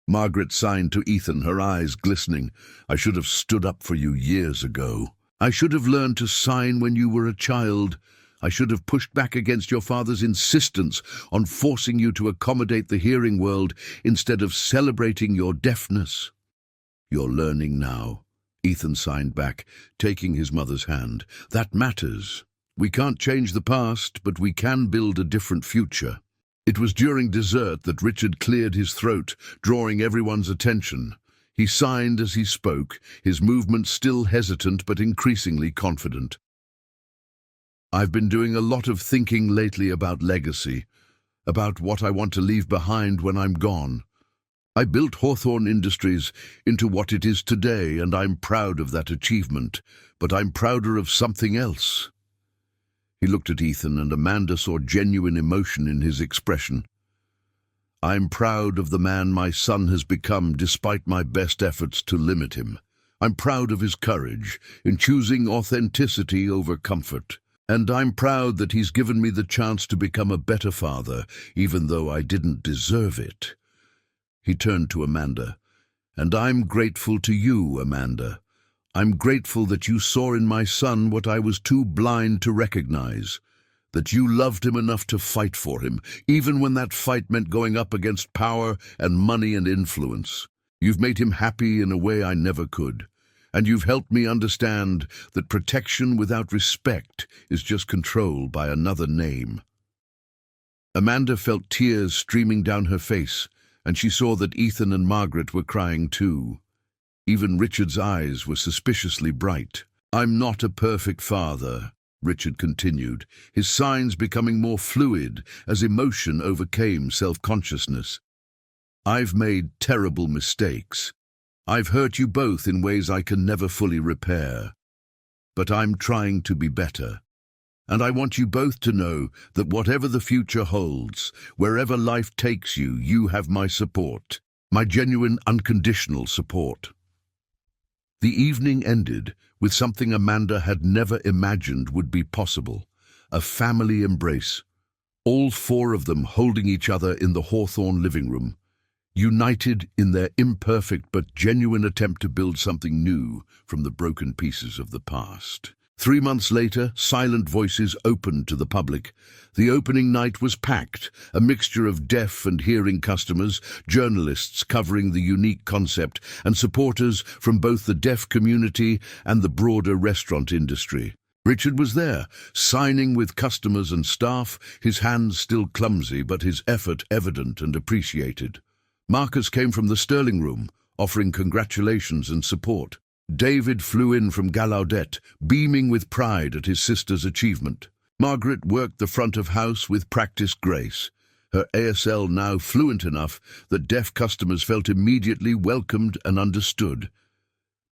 Margaret signed to Ethan, her eyes glistening. "I should have stood up for you years ago. I should have learned to sign when you were a child. I should have pushed back against your father's insistence on forcing you to accommodate the hearing world instead of celebrating your deafness." "You're learning now," Ethan signed back, taking his mother's hand. "That matters. We can't change the past, but we can build a different future." It was during dessert that Richard cleared his throat, drawing everyone's attention. He signed as he spoke, his movements still hesitant but increasingly confident. "I've been doing a lot of thinking lately about legacy, about what I want to leave behind when I'm gone. I built Hawthorne Industries into what it is today, and I'm proud of that achievement, but I'm prouder of something else." He looked at Ethan, and Amanda saw genuine emotion in his expression. "I'm proud of the man my son has become despite my best efforts to limit him. I'm proud of his courage in choosing authenticity over comfort. And I'm proud that he's given me the chance to become a better father, even though I didn't deserve it." He turned to Amanda. "And I'm grateful to you, Amanda. I'm grateful that you saw in my son what I was too blind to recognize. That you loved him enough to fight for him, even when that fight meant going up against power and money and influence. You've made him happy in a way I never could. And you've helped me understand that protection without respect is just control by another name." Amanda felt tears streaming down her face, and she saw that Ethan and Margaret were crying too. Even Richard's eyes were suspiciously bright. "I'm not a perfect father," Richard continued, his signs becoming more fluid as emotion overcame self-consciousness. "I've made terrible mistakes. I've hurt you both in ways I can never fully repair. But I'm trying to be better. And I want you both to know that whatever the future holds, wherever life takes you, you have my support, my genuine, unconditional support." The evening ended with something Amanda had never imagined would be possible: a family embrace. All four of them holding each other in the Hawthorne living room, united in their imperfect but genuine attempt to build something new from the broken pieces of the past. 3 months later, Silent Voices opened to the public. The opening night was packed, a mixture of deaf and hearing customers, journalists covering the unique concept, and supporters from both the deaf community and the broader restaurant industry. Richard was there, signing with customers and staff, his hands still clumsy but his effort evident and appreciated. Marcus came from the Sterling Room, offering congratulations and support. David flew in from Gallaudet, beaming with pride at his sister's achievement. Margaret worked the front of house with practiced grace, her ASL now fluent enough that deaf customers felt immediately welcomed and understood.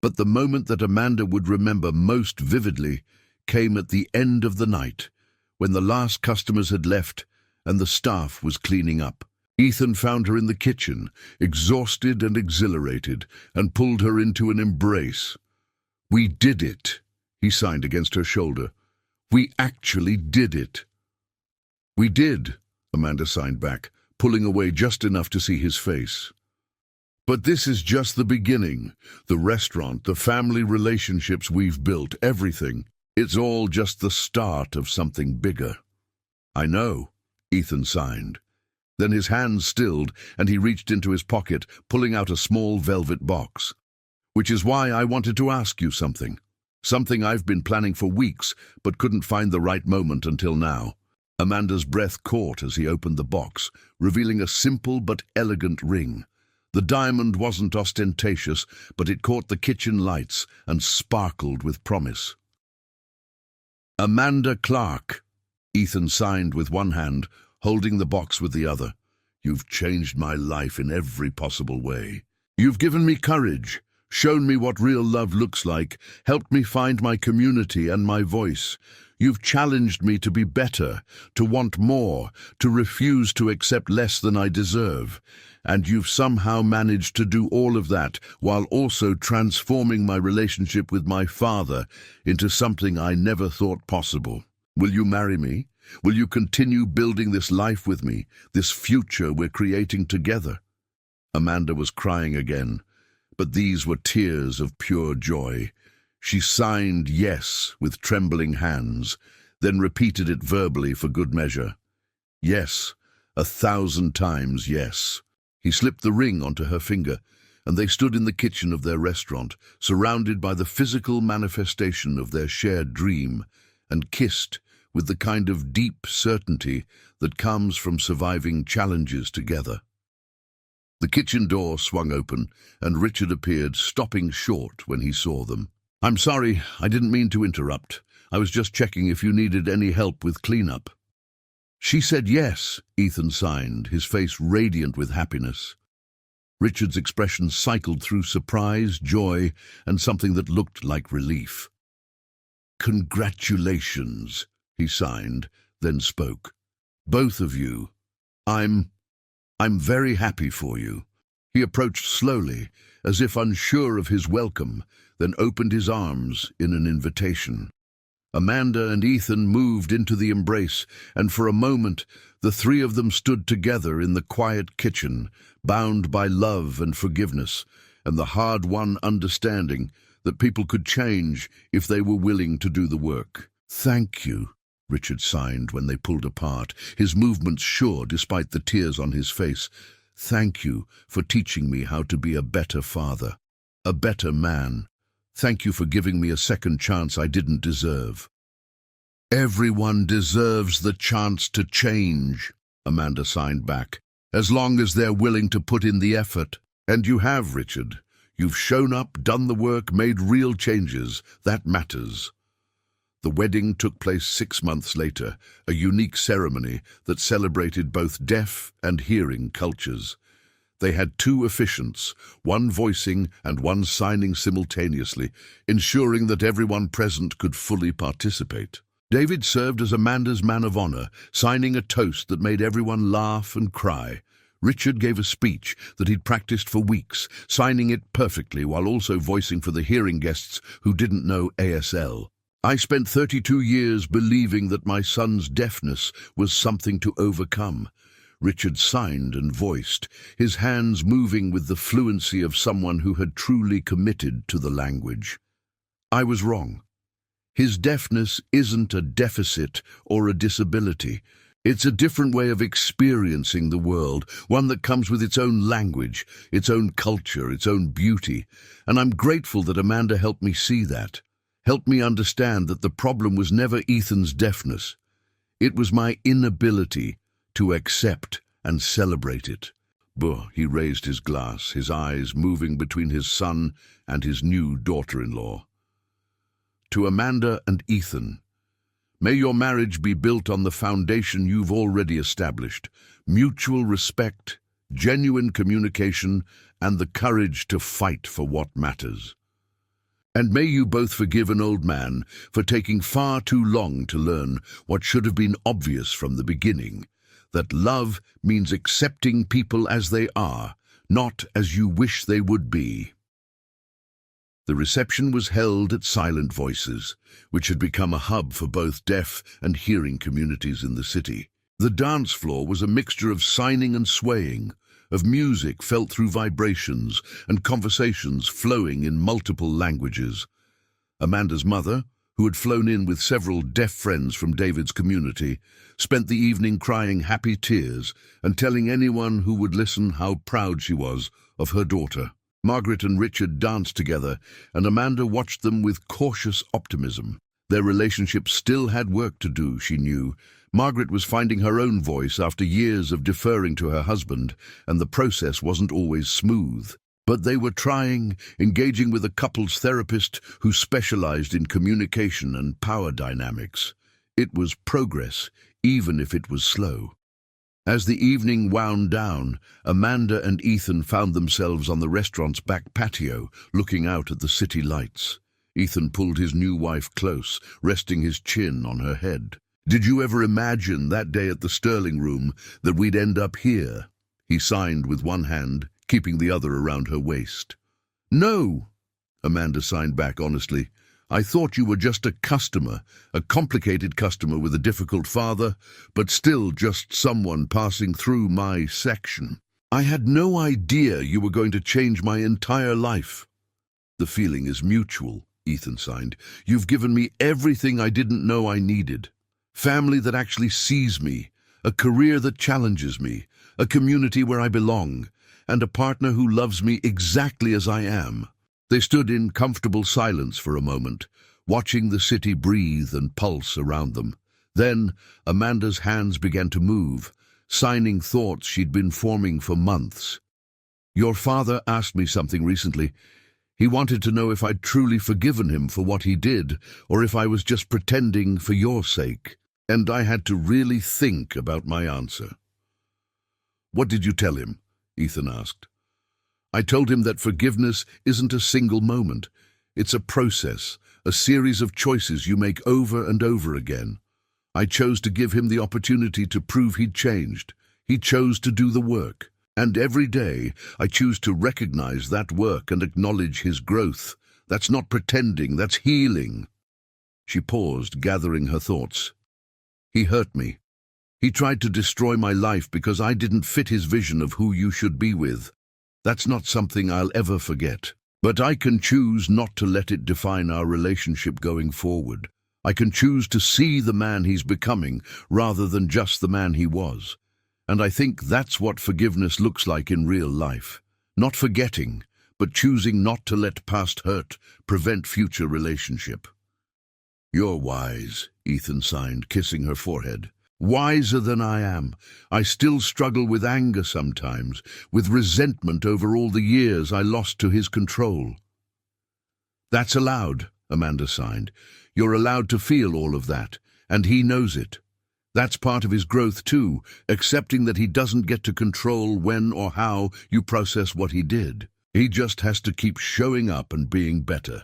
But the moment that Amanda would remember most vividly came at the end of the night, when the last customers had left and the staff was cleaning up. Ethan found her in the kitchen, exhausted and exhilarated, and pulled her into an embrace. "We did it," he signed against her shoulder. "We actually did it." "We did," Amanda signed back, pulling away just enough to see his face. "But this is just the beginning. The restaurant, the family relationships we've built, everything. It's all just the start of something bigger." "I know," Ethan signed. Then his hands stilled, and he reached into his pocket, pulling out a small velvet box. "Which is why I wanted to ask you something. Something I've been planning for weeks, but couldn't find the right moment until now." Amanda's breath caught as he opened the box, revealing a simple but elegant ring. The diamond wasn't ostentatious, but it caught the kitchen lights and sparkled with promise. "Amanda Clark," Ethan signed with one hand, holding the box with the other. "You've changed my life in every possible way. You've given me courage, shown me what real love looks like, helped me find my community and my voice. You've challenged me to be better, to want more, to refuse to accept less than I deserve. And you've somehow managed to do all of that while also transforming my relationship with my father into something I never thought possible. Will you marry me? Will you continue building this life with me, this future we're creating together?" Amanda was crying again, but these were tears of pure joy. She signed yes with trembling hands, then repeated it verbally for good measure. Yes, 1,000 times yes. He slipped the ring onto her finger, and they stood in the kitchen of their restaurant, surrounded by the physical manifestation of their shared dream, and kissed with the kind of deep certainty that comes from surviving challenges together. The kitchen door swung open, and Richard appeared, stopping short when he saw them. "I'm sorry, I didn't mean to interrupt. I was just checking if you needed any help with cleanup." "She said yes," Ethan signed, his face radiant with happiness. Richard's expression cycled through surprise, joy, and something that looked like relief. "Congratulations," he signed, then spoke. "Both of you. I'm very happy for you." He approached slowly, as if unsure of his welcome, then opened his arms in an invitation. Amanda and Ethan moved into the embrace, and for a moment the three of them stood together in the quiet kitchen, bound by love and forgiveness, and the hard-won understanding that people could change if they were willing to do the work. "Thank you," Richard signed when they pulled apart, his movements sure despite the tears on his face. "Thank you for teaching me how to be a better father, a better man. Thank you for giving me a second chance I didn't deserve." "Everyone deserves the chance to change," Amanda signed back, "as long as they're willing to put in the effort. And you have, Richard. You've shown up, done the work, made real changes. That matters." The wedding took place 6 months later, a unique ceremony that celebrated both deaf and hearing cultures. They had 2 officiants, one voicing and one signing simultaneously, ensuring that everyone present could fully participate. David served as Amanda's man of honor, signing a toast that made everyone laugh and cry. Richard gave a speech that he'd practiced for weeks, signing it perfectly while also voicing for the hearing guests who didn't know ASL. "I spent 32 years believing that my son's deafness was something to overcome," Richard signed and voiced, his hands moving with the fluency of someone who had truly committed to the language. "I was wrong. His deafness isn't a deficit or a disability. It's a different way of experiencing the world, one that comes with its own language, its own culture, its own beauty. And I'm grateful that Amanda helped me see that. Helped me understand that the problem was never Ethan's deafness. It was my inability to accept and celebrate it." He raised his glass, his eyes moving between his son and his new daughter-in-law. "To Amanda and Ethan, may your marriage be built on the foundation you've already established: mutual respect, genuine communication, and the courage to fight for what matters. And may you both forgive an old man for taking far too long to learn what should have been obvious from the beginning, that love means accepting people as they are, not as you wish they would be. The reception was held at Silent Voices, which had become a hub for both deaf and hearing communities in the city. The dance floor was a mixture of signing and swaying, of music felt through vibrations and conversations flowing in multiple languages. Amanda's mother, who had flown in with several deaf friends from David's community, spent the evening crying happy tears and telling anyone who would listen how proud she was of her daughter. Margaret and Richard danced together, and Amanda watched them with cautious optimism. Their relationship still had work to do, she knew. Margaret was finding her own voice after years of deferring to her husband, and the process wasn't always smooth. But they were trying, engaging with a couples therapist who specialized in communication and power dynamics. It was progress, even if it was slow. As the evening wound down, Amanda and Ethan found themselves on the restaurant's back patio, looking out at the city lights. Ethan pulled his new wife close, resting his chin on her head. "Did you ever imagine that day at the Sterling Room that we'd end up here?" He signed with one hand, keeping the other around her waist. "No," Amanda signed back honestly. "I thought you were just a customer, a complicated customer with a difficult father, but still just someone passing through my section. I had no idea you were going to change my entire life." "The feeling is mutual," Ethan signed. "You've given me everything I didn't know I needed. Family that actually sees me, a career that challenges me, a community where I belong, and a partner who loves me exactly as I am." They stood in comfortable silence for a moment, watching the city breathe and pulse around them. Then Amanda's hands began to move, signing thoughts she'd been forming for months. "Your father asked me something recently. He wanted to know if I'd truly forgiven him for what he did, or if I was just pretending for your sake. And I had to really think about my answer." "What did you tell him?" Ethan asked. "I told him that forgiveness isn't a single moment. It's a process, a series of choices you make over and over again. I chose to give him the opportunity to prove he'd changed. He chose to do the work. And every day I choose to recognize that work and acknowledge his growth. That's not pretending, that's healing." She paused, gathering her thoughts. "He hurt me. He tried to destroy my life because I didn't fit his vision of who you should be with. That's not something I'll ever forget. But I can choose not to let it define our relationship going forward. I can choose to see the man he's becoming rather than just the man he was. And I think that's what forgiveness looks like in real life. Not forgetting, but choosing not to let past hurt prevent future relationship." "You're wise," Ethan signed, kissing her forehead. "Wiser than I am. I still struggle with anger sometimes, with resentment over all the years I lost to his control." "That's allowed," Amanda signed. "You're allowed to feel all of that, and he knows it. That's part of his growth too, accepting that he doesn't get to control when or how you process what he did. He just has to keep showing up and being better."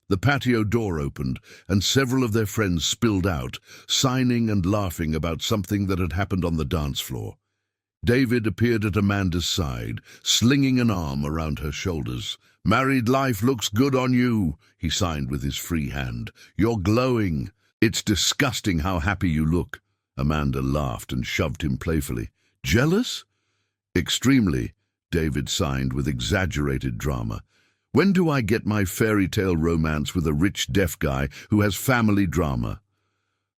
The patio door opened, and several of their friends spilled out, signing and laughing about something that had happened on the dance floor. David appeared at Amanda's side, slinging an arm around her shoulders. "Married life looks good on you," he signed with his free hand. "You're glowing. It's disgusting how happy you look." Amanda laughed and shoved him playfully. "Jealous?" "Extremely," David signed with exaggerated drama. "When do I get my fairy tale romance with a rich deaf guy who has family drama?"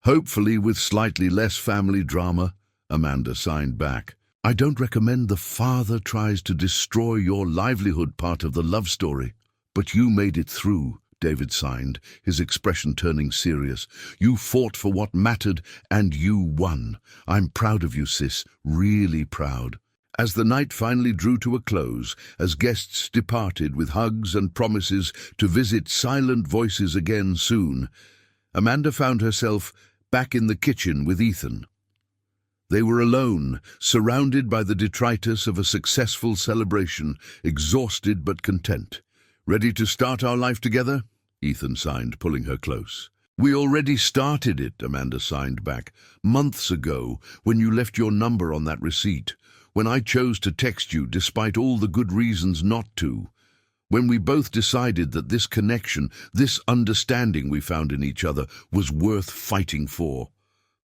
"Hopefully with slightly less family drama," Amanda signed back. "I don't recommend the father tries to destroy your livelihood part of the love story." "But you made it through," David signed, his expression turning serious. "You fought for what mattered, and you won. I'm proud of you, sis, really proud." As the night finally drew to a close, as guests departed with hugs and promises to visit Silent Voices again soon, Amanda found herself back in the kitchen with Ethan. They were alone, surrounded by the detritus of a successful celebration, exhausted but content. "Ready to start our life together?" Ethan signed, pulling her close. We already started it, Amanda signed back. Months ago, when you left your number on that receipt. When I chose to text you despite all the good reasons not to. When we both decided that this connection, this understanding we found in each other, was worth fighting for.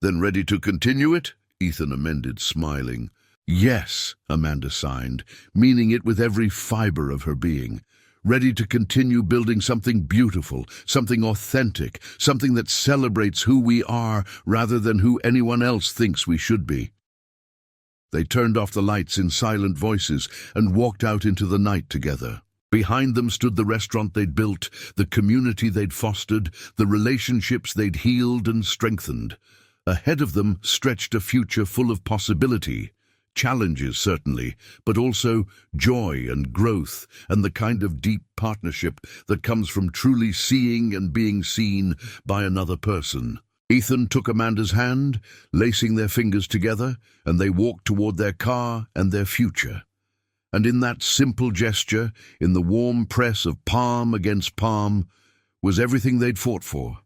Then ready to continue it? Ethan amended, smiling. Yes, Amanda signed, meaning it with every fiber of her being. Ready to continue building something beautiful, something authentic, something that celebrates who we are rather than who anyone else thinks we should be. They turned off the lights in silent voices and walked out into the night together. Behind them stood the restaurant they'd built, the community they'd fostered, the relationships they'd healed and strengthened. Ahead of them stretched a future full of possibility. Challenges, certainly, but also joy and growth and the kind of deep partnership that comes from truly seeing and being seen by another person. Ethan took Amanda's hand, lacing their fingers together, and they walked toward their car and their future. And in that simple gesture, in the warm press of palm against palm, was everything they'd fought for.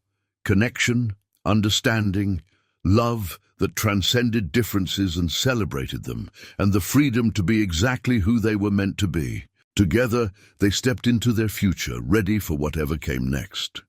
Connection, understanding, love that transcended differences and celebrated them, and the freedom to be exactly who they were meant to be. Together, they stepped into their future, ready for whatever came next.